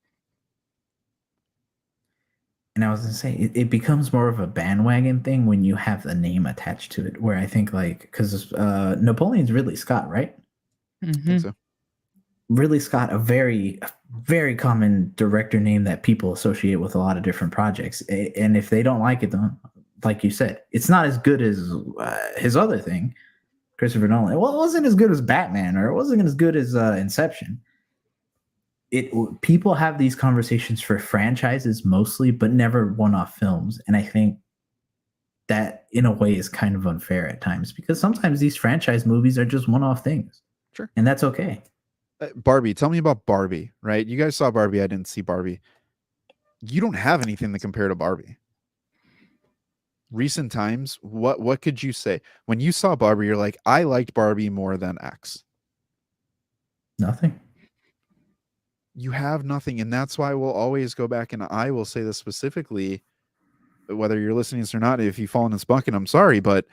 And I was going to say, it becomes more of a bandwagon thing when you have a name attached to it, where I think because Napoleon's Ridley Scott, right? Mm-hmm. I think so. Ridley Scott, a very, very common director name that people associate with a lot of different projects. And if they don't like it, though, like you said, it's not as good as his other thing, Christopher Nolan. Well, it wasn't as good as Batman, or it wasn't as good as Inception. People have these conversations for franchises mostly, but never one-off films. And I think that in a way is kind of unfair at times, because sometimes these franchise movies are just one-off things. Sure. And that's okay. Barbie, tell me about Barbie, right? You guys saw Barbie. I didn't see Barbie. You don't have anything to compare to Barbie. Recent times, what could you say? When you saw Barbie, you're like, I liked Barbie more than X. Nothing. You have nothing, and that's why we'll always go back, and I will say this specifically, whether you're listening to this or not, if you've fallen in this bucket, I'm sorry, but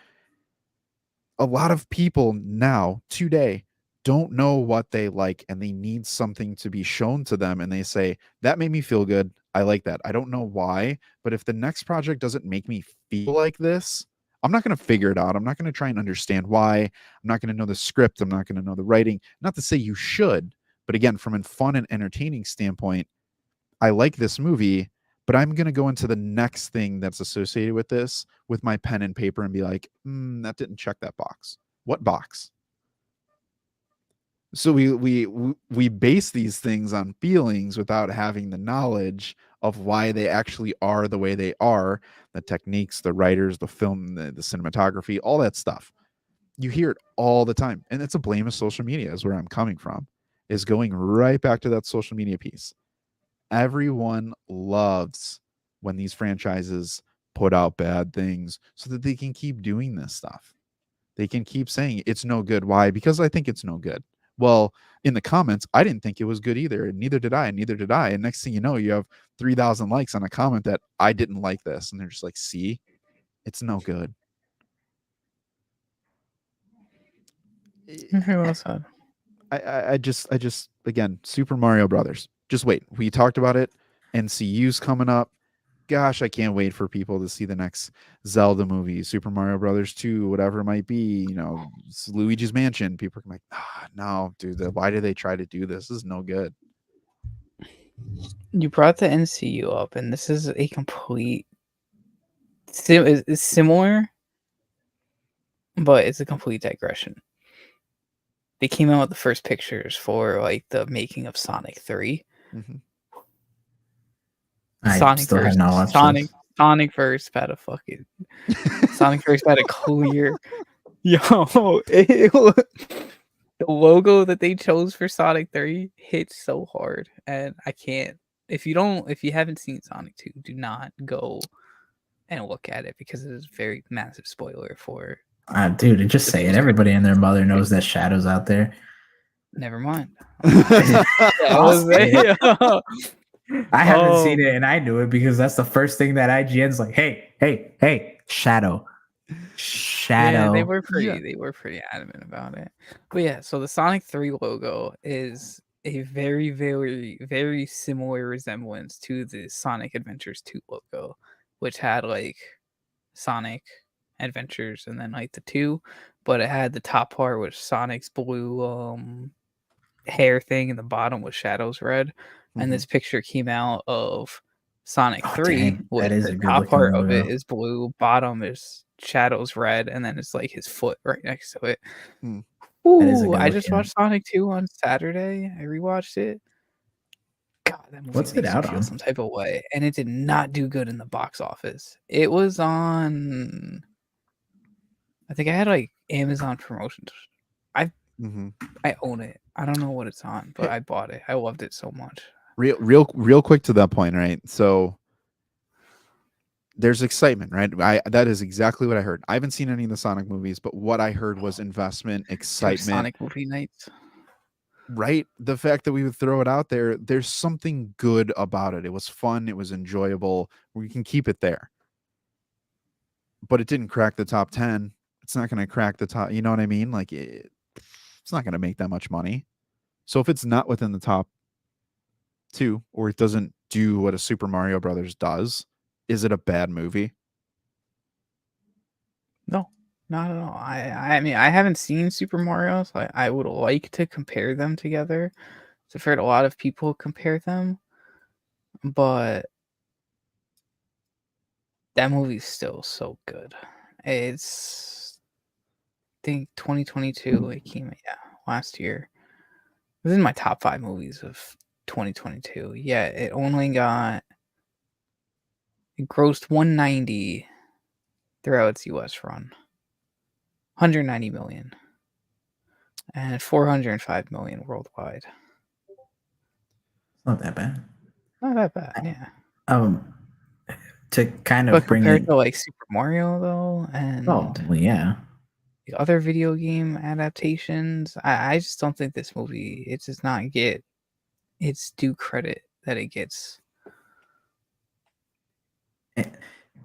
a lot of people now, today, don't know what they like, and they need something to be shown to them, and they say, that made me feel good. I like that. I don't know why, but if the next project doesn't make me feel like this, I'm not going to figure it out. I'm not going to try and understand why. I'm not going to know the script. I'm not going to know the writing. Not to say you should, but again, from a fun and entertaining standpoint, I like this movie, but I'm going to go into the next thing that's associated with this with my pen and paper and be like, that didn't check that box. What box? So we base these things on feelings without having the knowledge of why they actually are the way they are, the techniques, the writers, the film, the cinematography, all that stuff. You hear it all the time. And it's a blame of social media is where I'm coming from, is going right back to that social media piece. Everyone loves when these franchises put out bad things so that they can keep doing this stuff. They can keep saying it's no good. Why? Because I think it's no good. Well, in the comments, I didn't think it was good either. And neither did I. And neither did I. And next thing you know, you have 3,000 likes on a comment that I didn't like this. And they're just like, see, it's no good. Very well said. I just, again, Super Mario Brothers. Just wait. We talked about it. NCU's coming up. Gosh, I can't wait for people to see the next Zelda movie, Super Mario Brothers 2, whatever it might be, Luigi's Mansion. People are like, no, dude, why do they try to do this? This is no good. You brought the NCU up, and this is a complete it's similar, but it's a complete digression. They came out with the first pictures for like the making of Sonic 3. Mm-hmm. Sonic Verse had a fucking Sonic Verse had a clear the logo that they chose for Sonic 3 hits so hard, and I can't. If you haven't seen Sonic 2, do not go and look at it because it is a very massive spoiler for. Dude, just say it. Everybody and their mother knows that Shadow's out there. Never mind. I haven't seen it, and I knew it because that's the first thing that IGN's like, hey, Shadow. Yeah, they were pretty adamant about it. But yeah, so the Sonic 3 logo is a very, very, very similar resemblance to the Sonic Adventures 2 logo, which had like Sonic Adventures and then like the 2, but it had the top part with Sonic's blue hair thing and the bottom was Shadow's red. Mm-hmm. And this picture came out of Sonic 3, which the top part of it is blue, bottom is Shadow's red, and then it's like his foot right next to it. Ooh, I just watched Sonic 2 on Saturday. I rewatched it. God, that movie What's it out on? Some type of way, and it did not do good in the box office. It was on. I think I had like Amazon promotions. I own it. I don't know what it's on, but I bought it. I loved it so much. Real quick to that point, right? So there's excitement, right? That is exactly what I heard. I haven't seen any of the Sonic movies, but what I heard was investment, excitement. Sonic movie nights. Right? The fact that we would throw it out there, there's something good about it. It was fun. It was enjoyable. We can keep it there. But it didn't crack the top 10. It's not going to crack the top. You know what I mean? Like it's not going to make that much money. So if it's not within the top 2, or it doesn't do what a Super Mario Brothers does, is it a bad movie? No, not at all. I mean, I haven't seen Super Mario, so I would like to compare them together. So I've heard a lot of people compare them, but that movie's still so good. It's, I think 2022, it came last year. It was in my top 5 movies of 2022. Yeah, it grossed 190 throughout its US run. 190 million. And 405 million worldwide. Not that bad. Not that bad, yeah. To kind of bring compared to like Super Mario though, and the other video game adaptations, I just don't think this movie, it does not get its due credit that it gets.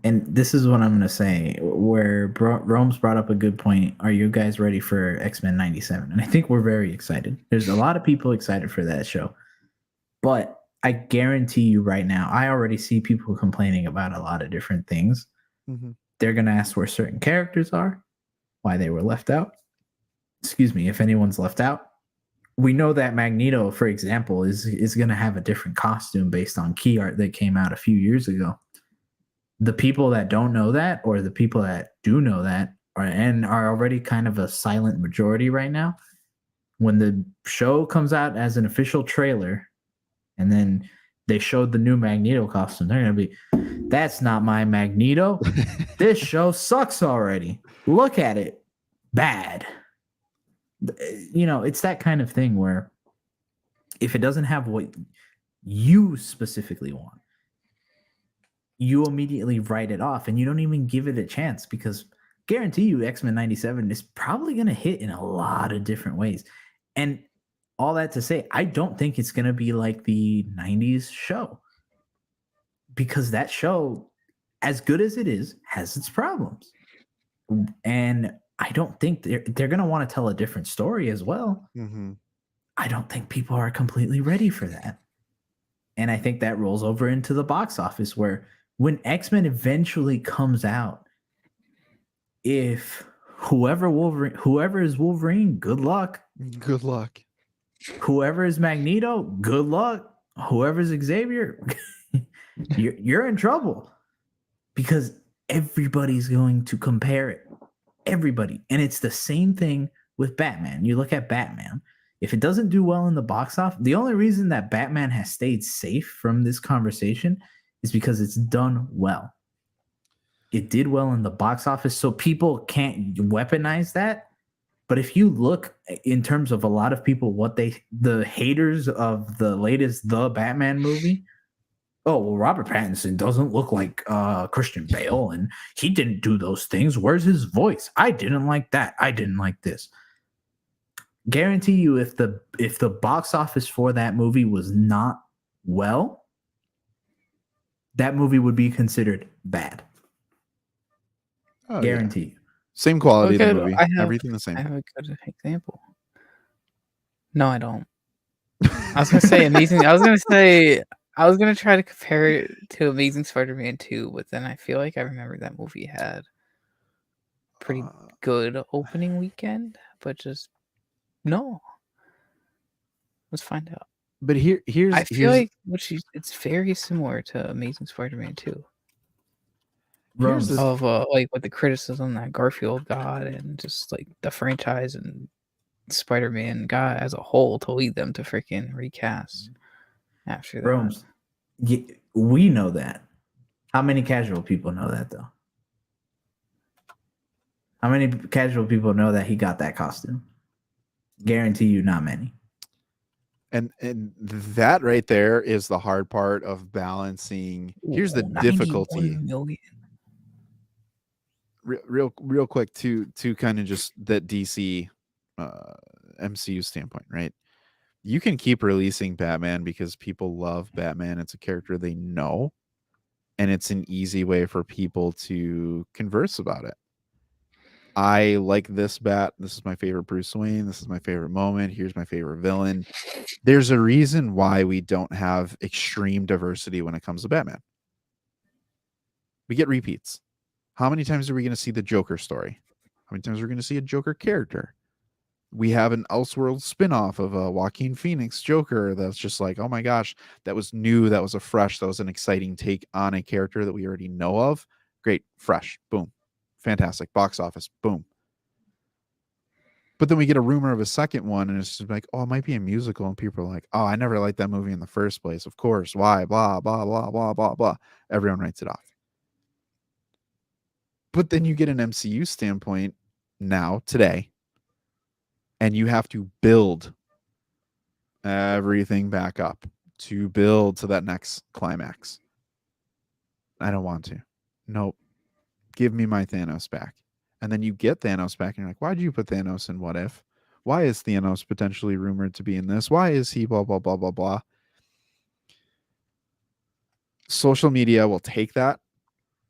And this is what I'm going to say, where Rome's brought up a good point. Are you guys ready for X-Men 97? And I think we're very excited. There's a lot of people excited for that show. But I guarantee you right now, I already see people complaining about a lot of different things. Mhm. They're going to ask where certain characters are, why they were left out. Excuse me, if anyone's left out. We know that Magneto, for example, is going to have a different costume based on key art that came out a few years ago. The people that don't know that, or the people that do know that, are already kind of a silent majority right now. When the show comes out as an official trailer, and then they showed the new Magneto costume, they're going to be, that's not my Magneto. This show sucks already. Look at it. Bad. You know, it's that kind of thing where if it doesn't have what you specifically want, you immediately write it off and you don't even give it a chance, because guarantee you X-Men 97 is probably going to hit in a lot of different ways. And all that to say, I don't think it's going to be like the 90s show, because that show, as good as it is, has its problems. And I don't think they're going to want to tell a different story as well. Mm-hmm. I don't think people are completely ready for that. And I think that rolls over into the box office, where when X-Men eventually comes out, if whoever is Wolverine, good luck. Good luck. Whoever is Magneto, good luck. Whoever's Xavier, you're in trouble, because everybody's going to compare it. Everybody. And it's the same thing with Batman. You look at Batman. If it doesn't do well in the box office, the only reason that Batman has stayed safe from this conversation is because it's done well. It did well in the box office, so people can't weaponize that. But if you look in terms of a lot of people, the haters of the latest The Batman movie, oh, well, Robert Pattinson doesn't look like Christian Bale, and he didn't do those things. Where's his voice? I didn't like that. I didn't like this. Guarantee you, if the box office for that movie was not well, that movie would be considered bad. Oh, Guarantee yeah. you. Same quality Okay, of the movie. Everything the same. I have a good example. No, I don't. I was gonna say amazing. I was gonna try to compare it to Amazing Spider-Man 2, but then I feel like I remember that movie had pretty good opening weekend, but just no. Let's find out. But here's I feel like it's very similar to Amazing Spider-Man 2. Here's the- Of like with the criticism that Garfield got, and just like the franchise and Spider-Man got as a whole, to lead them to freaking recast after that. Rome's, we know that. How many casual people know that, though? How many casual people know that he got that costume? Guarantee you, not many. And that right there is the hard part of balancing. Here's the 91 difficulty. million. Real quick to kind of just that DC MCU standpoint, right? You can keep releasing Batman because people love Batman. It's a character they know, and it's an easy way for people to converse about it. I like this Bat. This is my favorite Bruce Wayne. This is my favorite moment. Here's my favorite villain. There's a reason why we don't have extreme diversity when it comes to Batman. We get repeats. How many times are we going to see the Joker story? How many times are we going to see a Joker character? We have an Elseworld spinoff of a Joaquin Phoenix Joker that's just like, oh my gosh, that was new, that was that was an exciting take on a character that we already know of. Great, fresh, boom, fantastic, box office, boom. But then we get a rumor of a second one, and it's just like, oh, it might be a musical, and people are like, oh, I never liked that movie in the first place. Of course, why? Blah blah blah blah blah blah. Everyone writes it off. But then you get an MCU standpoint now, today, and you have to build everything back up to build to that next climax. I don't want to. Nope. Give me my Thanos back. And then you get Thanos back, and you're like, why did you put Thanos in What If? Why is Thanos potentially rumored to be in this? Why is he blah, blah, blah, blah, blah? social media will take that,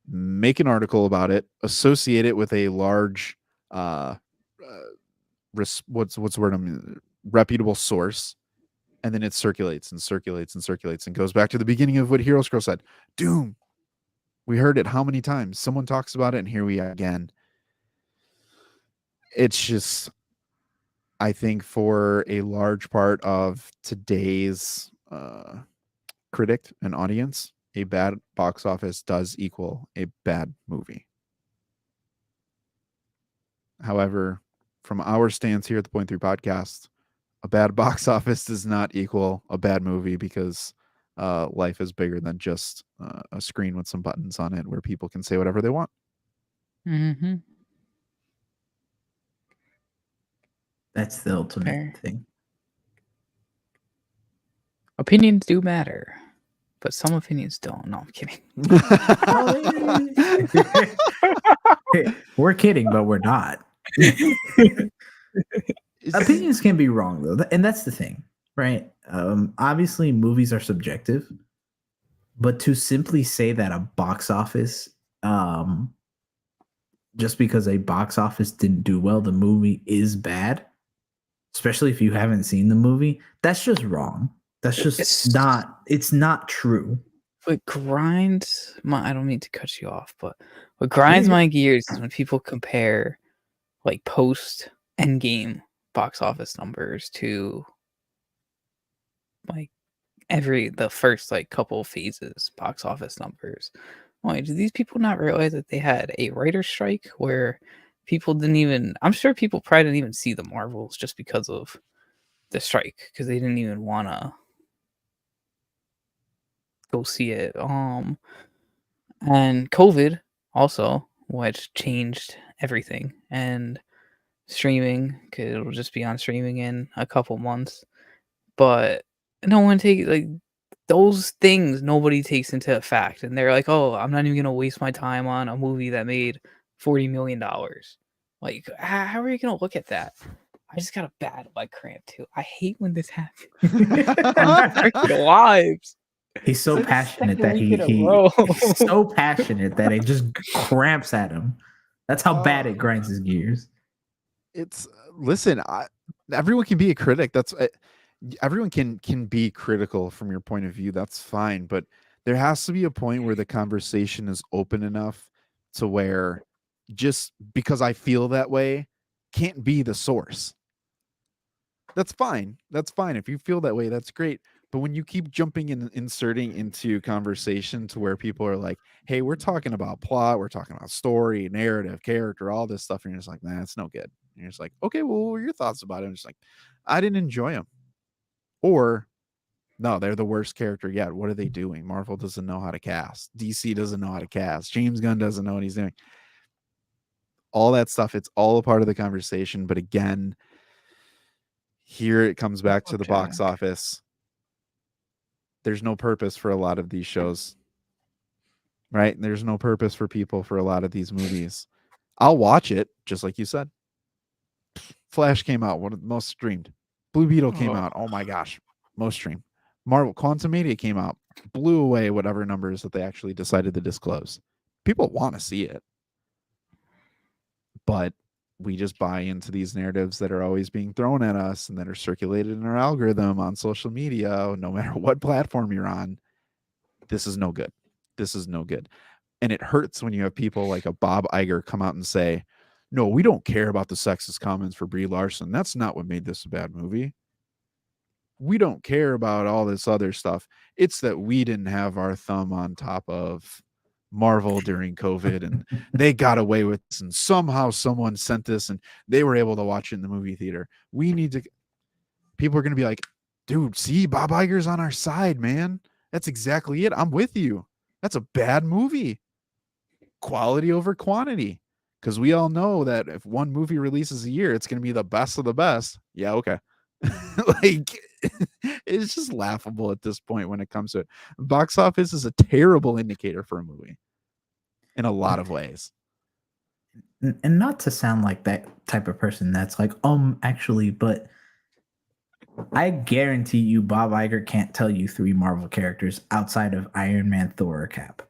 make an article about it, associate it with a large what's the word reputable source, and then it circulates and circulates and circulates and goes back to the beginning of what Hero Scroll said. Doom. We heard it how many times? Someone talks about it, and here we are again. It's just, I think for a large part of today's critic and audience, a bad box office does equal a bad movie. However, from our stance here at the Point3 Podcast, a bad box office does not equal a bad movie, because life is bigger than just a screen with some buttons on it where people can say whatever they want. Mm-hmm. That's the ultimate Fair. thing. Opinions do matter, but some opinions don't. No, I'm kidding. We're kidding, but we're not. Opinions can be wrong, though, and that's the thing, right? Obviously, movies are subjective, but to simply say that a box office, just because a box office didn't do well, the movie is bad, especially if you haven't seen the movie, that's just wrong. That's just it's not true. What grinds my, I don't mean to cut you off, but what grinds my gears is when people compare like post Endgame box office numbers to like the first like couple phases box office numbers. Wait, do these people not realize that they had a writer's strike where people didn't even, I'm sure people probably didn't even see the Marvels just because of the strike, because they didn't even want to go see it. And COVID also, which changed everything, and streaming, because it'll just be on streaming in a couple months. But no one takes like those things. Nobody takes into effect, and they're like, "Oh, I'm not even gonna waste my time on a movie that made $40 million." Like, how are you gonna look at that? I just got a bad leg cramp too. I hate when this happens. On freaking lives. He's so passionate that he's so passionate that it just cramps at him. That's how bad it grinds his gears. It's listen. Everyone can be a critic. That's everyone can be critical from your point of view. That's fine, but there has to be a point where the conversation is open enough to where just because I feel that way can't be the source. That's fine. That's fine. If you feel that way, that's great. But when you keep jumping and inserting into conversation to where people are like, hey, we're talking about plot, we're talking about story, narrative, character, all this stuff, and you're just like, nah, it's no good. And you're just like, okay, well, what were your thoughts about it? I'm just like, I didn't enjoy them. Or, no, they're the worst character yet. What are they doing? Marvel doesn't know how to cast. DC doesn't know how to cast. James Gunn doesn't know what he's doing. All that stuff, it's all a part of the conversation. But again, here it comes back to the box office. There's no purpose for a lot of these shows, right? There's no purpose for people for a lot of these movies. I'll watch it, just like you said. Flash came out, one of the most streamed. Blue Beetle came out, oh my gosh, most streamed. Marvel Quantumania came out, blew away whatever numbers that they actually decided to disclose. People want to see it, but we just buy into these narratives that are always being thrown at us and that are circulated in our algorithm on social media, no matter what platform you're on. This is no good. This is no good. And it hurts when you have people like a Bob Iger come out and say, no, we don't care about the sexist comments for Brie Larson. That's not what made this a bad movie. We don't care about all this other stuff. It's that we didn't have our thumb on top of Marvel during COVID and they got away with this, and somehow someone sent this and they were able to watch it in the movie theater. We need to, people are going to be like, dude, see, Bob Iger's on our side, man. That's exactly it. I'm with you. That's a bad movie. Quality over quantity. Because we all know that if one movie releases a year, it's going to be the best of the best. Yeah, okay. Like, it's just laughable at this point when it comes to it. Box office is a terrible indicator for a movie in a lot of ways. And not to sound like that type of person that's like, actually, but I guarantee you Bob Iger can't tell you 3 Marvel characters outside of Iron Man, Thor, or Cap.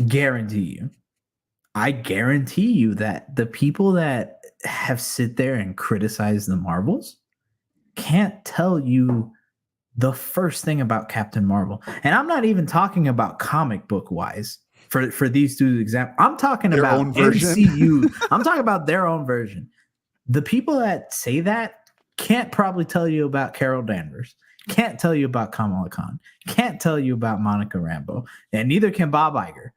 Guarantee you. I guarantee you that the people that have sit there and criticized the Marvels can't tell you the first thing about Captain Marvel. And I'm not even talking about comic book wise for these two examples. I'm talking Their about own version. MCU. I'm talking about their own version. The people that say that can't probably tell you about Carol Danvers, can't tell you about Kamala Khan, can't tell you about Monica Rambeau, and neither can Bob Iger.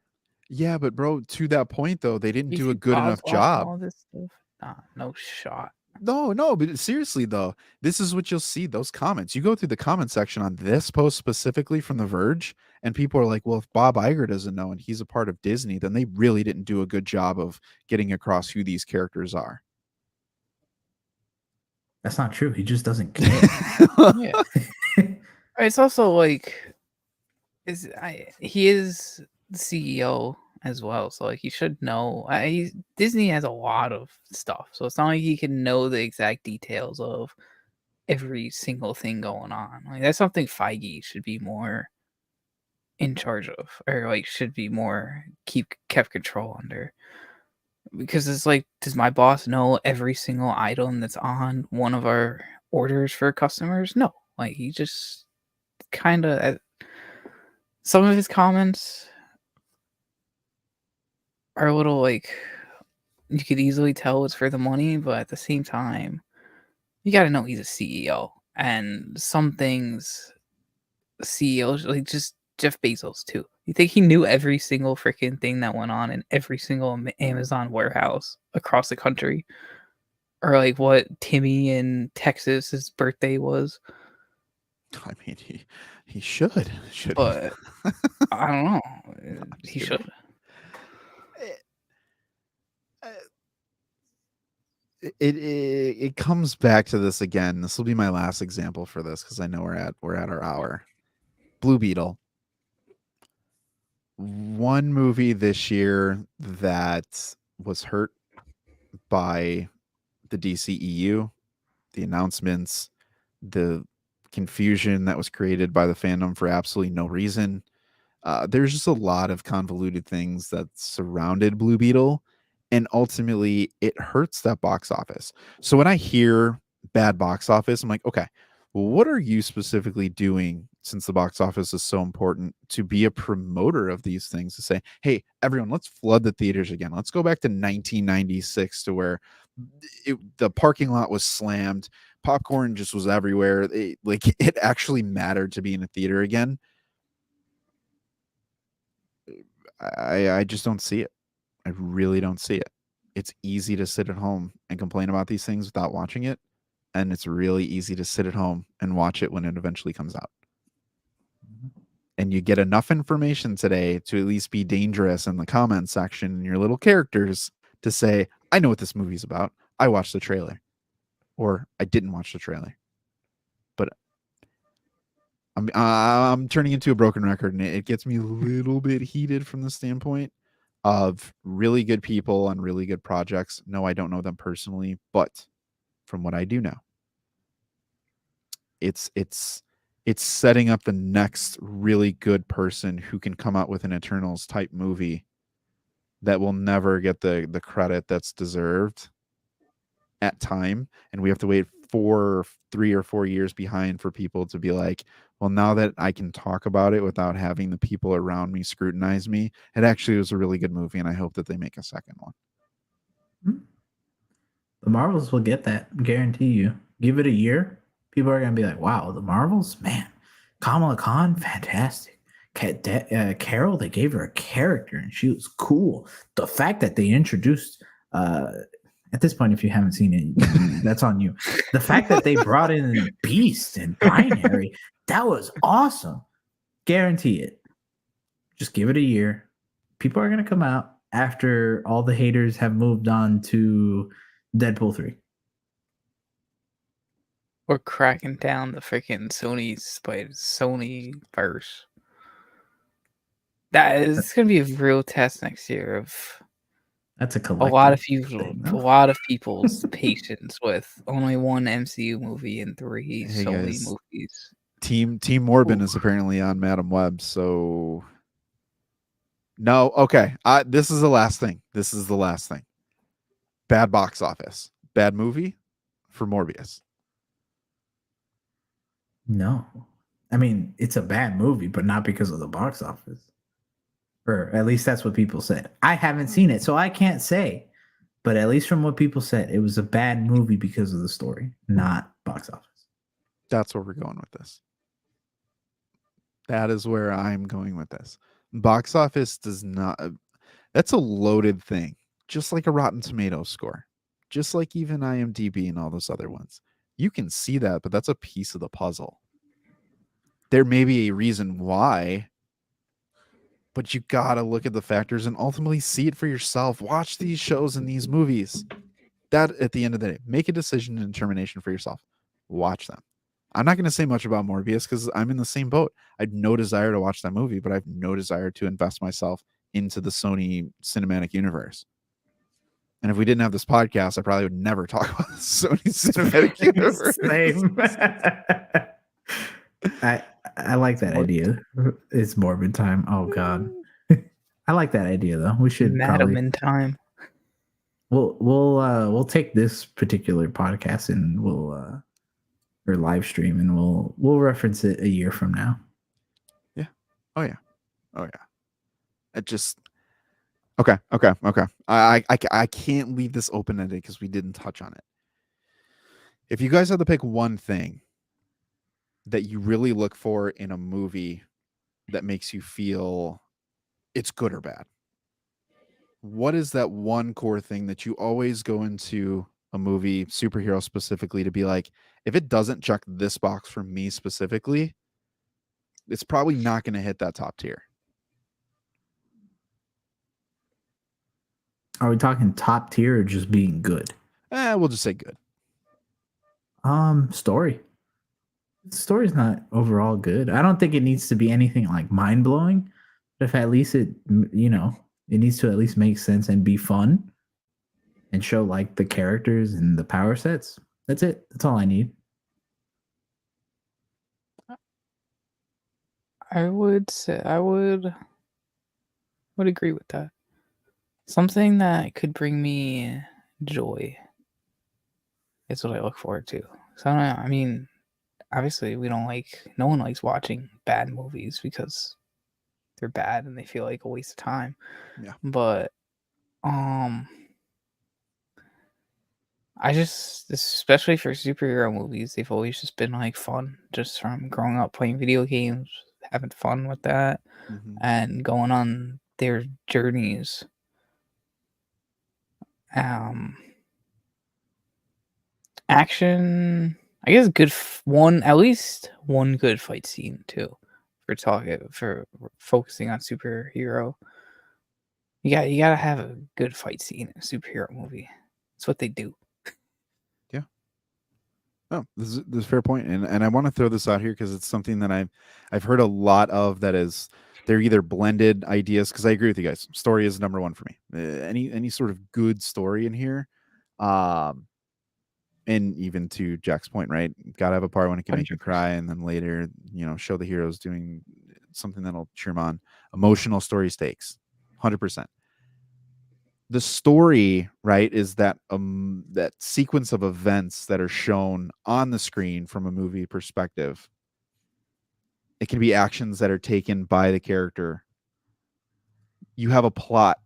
Yeah, but bro, to that point though, they didn't You do a think good Bob's enough watching job. all this stuff? Nah, no shot. No, but seriously though, this is what you'll see. Those comments. You go through the comment section on this post specifically from The Verge, and people are like, "Well, if Bob Iger doesn't know and he's a part of Disney, then they really didn't do a good job of getting across who these characters are." That's not true. He just doesn't care. Yeah. It's also like he is the CEO as well, so like he should know. Disney has a lot of stuff, so it's not like he can know the exact details of every single thing going on. Like that's something Feige should be more in charge of, or like should be more kept control under. Because it's like, does my boss know every single item that's on one of our orders for customers? No, like he just kind of some of his comments are a little like you could easily tell it's for the money, but at the same time, you got to know he's a CEO, and some things CEOs like just Jeff Bezos too. You think he knew every single freaking thing that went on in every single Amazon warehouse across the country, or like what Timmy in Texas's birthday was? I mean, he should. But I don't know. He kidding. should. It comes back to this again. This will be my last example for this because I know we're at our hour. Blue Beetle. One movie this year that was hurt by the DCEU, the announcements, the confusion that was created by the fandom for absolutely no reason. There's just a lot of convoluted things that surrounded Blue Beetle, and ultimately it hurts that box office. So when I hear bad box office, I'm like, okay, well, what are you specifically doing, since the box office is so important, to be a promoter of these things, to say, hey, everyone, let's flood the theaters again. Let's go back to 1996 to where the parking lot was slammed, popcorn just was everywhere. It actually mattered to be in a theater again. I just don't see it. I really don't see it. It's easy to sit at home and complain about these things without watching it, and it's really easy to sit at home and watch it when it eventually comes out. And you get enough information today to at least be dangerous in the comment section in your little characters to say, I know what this movie's about. I watched the trailer. Or I didn't watch the trailer. But I'm turning into a broken record, and it gets me a little bit heated from the standpoint of really good people on really good projects. No, I don't know them personally, but from what I do know, it's setting up the next really good person who can come out with an Eternals type movie that will never get the credit that's deserved at time, and we have to wait 3 or 4 years behind for people to be like, well, now that I can talk about it without having the people around me scrutinize me, it actually was a really good movie, and I hope that they make a second one. The Marvels will get that, guarantee you. Give it a year, people are going to be like, wow, the Marvels, man, Kamala Khan, fantastic. Carol, they gave her a character and she was cool. The fact that they introduced, at this point, if you haven't seen it, that's on you. The fact that they brought in Beast and Binary, that was awesome. Guarantee it. Just give it a year. People are going to come out after all the haters have moved on to Deadpool 3. Or cracking down the freaking Sony verse. That is going to be a real test next year of That's a a collective. lot of people, thing, a though. lot of people's patience with only one MCU movie and 3 Hey, Sony guys. movies. Team Morbin Ooh. is apparently on Madam Web, so no. Okay, this is the last thing. Bad box office, bad movie for Morbius. No, I mean it's a bad movie, but not because of the box office. Or at least that's what people said. I haven't seen it, so I can't say. But at least from what people said, it was a bad movie because of the story, not box office. That's where we're going with this. That is where I'm going with this. Box office does not. That's a loaded thing, just like a Rotten Tomatoes score, just like even IMDb and all those other ones. You can see that, but that's a piece of the puzzle. There may be a reason why, but you gotta look at the factors and ultimately see it for yourself. Watch these shows and these movies. That at the end of the day, make a decision and determination for yourself. Watch them. I'm not going to say much about Morbius because I'm in the same boat. I have no desire to watch that movie, but I have no desire to invest myself into the Sony cinematic universe. And if we didn't have this podcast, I probably would never talk about the Sony cinematic universe. Same. I like that idea. It's Morbid time. Oh God, I like that idea though. We should Madam probably in time. we'll take this particular podcast and we'll or live stream and we'll reference it a year from now. Yeah. Oh yeah. It just okay. I can't leave this open ended because we didn't touch on it. If you guys had to pick one thing that you really look for in a movie that makes you feel it's good or bad, what is that one core thing that you always go into a movie, superhero specifically, to be like, if it doesn't check this box for me specifically, it's probably not going to hit that top tier? Are we talking top tier or just being good? We'll just say good. Story. The story's not overall good. I don't think it needs to be anything like mind blowing, but if at least it needs to at least make sense and be fun and show like the characters and the power sets. That's it. That's all I need. I would say I would agree with that. Something that could bring me joy is what I look forward to. So I mean, obviously no one likes watching bad movies because they're bad and they feel like a waste of time. Yeah. But I just, especially for superhero movies, they've always just been like fun, just from growing up playing video games, having fun with that, and going on their journeys. Action, I guess at least one good fight scene too. For focusing on superhero, you gotta have a good fight scene in a superhero movie. That's what they do. Yeah. Oh, this is a fair point, and I want to throw this out here because it's something that I've heard a lot of. That is, they're either blended ideas, because I agree with you guys. Story is number one for me. Any sort of good story in here, and even to Jack's point, right? Gotta have a part when it can make you 100%. cry, and then later, show the heroes doing something that'll cheer them on. Emotional story stakes, 100%. The story, right, is that that sequence of events that are shown on the screen from a movie perspective. It can be actions that are taken by the character. You have a plot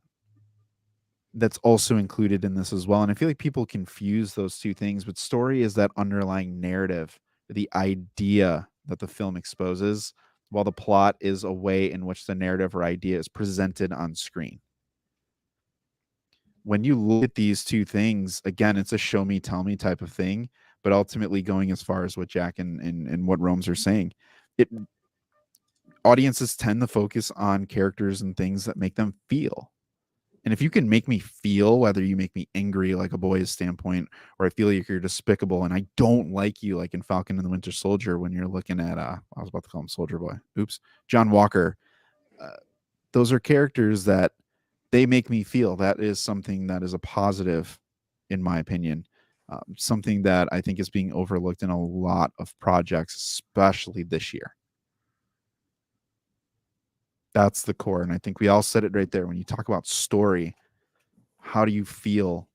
that's also included in this as well. And I feel like people confuse those two things, but story is that underlying narrative, the idea that the film exposes, while the plot is a way in which the narrative or idea is presented on screen. When you look at these two things, again, it's a show me, tell me type of thing, but ultimately going as far as what Jack and what Rome's are saying, audiences tend to focus on characters and things that make them feel. And if you can make me feel, whether you make me angry like a boy's standpoint, or I feel like you're despicable and I don't like you, like in Falcon and the Winter Soldier, when you're looking at, I was about to call him Soldier Boy. Oops. John Walker. Those are characters that they make me feel. That is something that is a positive, in my opinion. Something that I think is being overlooked in a lot of projects, especially this year. That's the core. And I think we all said it right there. When you talk about story, how do you feel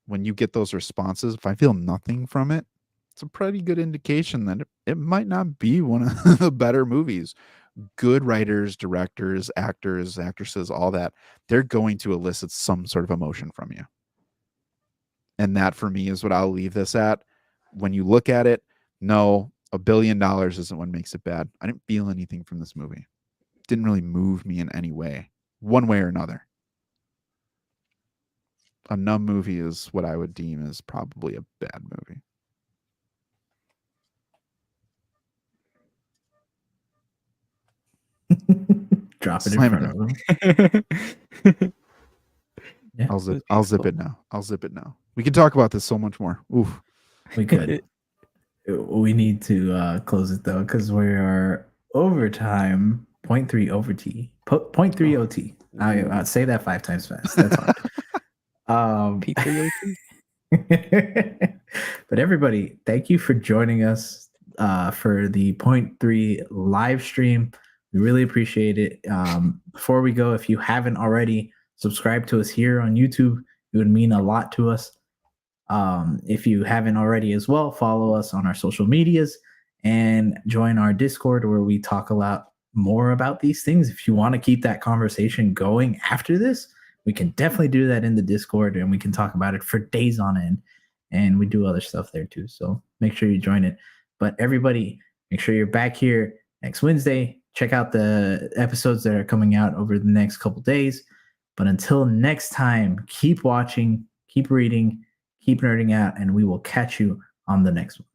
when you get those responses? If I feel nothing from it, it's a pretty good indication that it might not be one of the better movies. Good writers, directors, actors, actresses, all that, they're going to elicit some sort of emotion from you. And that for me is what I'll leave this at. When you look at it, no, $1 billion isn't what makes it bad. I didn't feel anything from this movie. It didn't really move me in any way, one way or another. A numb movie is what I would deem as probably a bad movie. Drop it Slam in it front of them. Yeah, I'll zip it now. I'll zip it now. We can talk about this so much more. Oof. we could. We need to close it though, because we are overtime. 0.3 OT. 0.3 OT. I'll say that 5 times fast. That's hard. P3OT. But everybody, thank you for joining us for the 0.3 live stream. We really appreciate it. Before we go, if you haven't already, subscribe to us here on YouTube. It would mean a lot to us. If you haven't already as well, follow us on our social medias and join our Discord where we talk a lot more about these things. If you want to keep that conversation going after this, we can definitely do that in the Discord and we can talk about it for days on end. And we do other stuff there too. So make sure you join it. But everybody, make sure you're back here next Wednesday. Check out the episodes that are coming out over the next couple days. But until next time, keep watching, keep reading, keep nerding out, and we will catch you on the next one.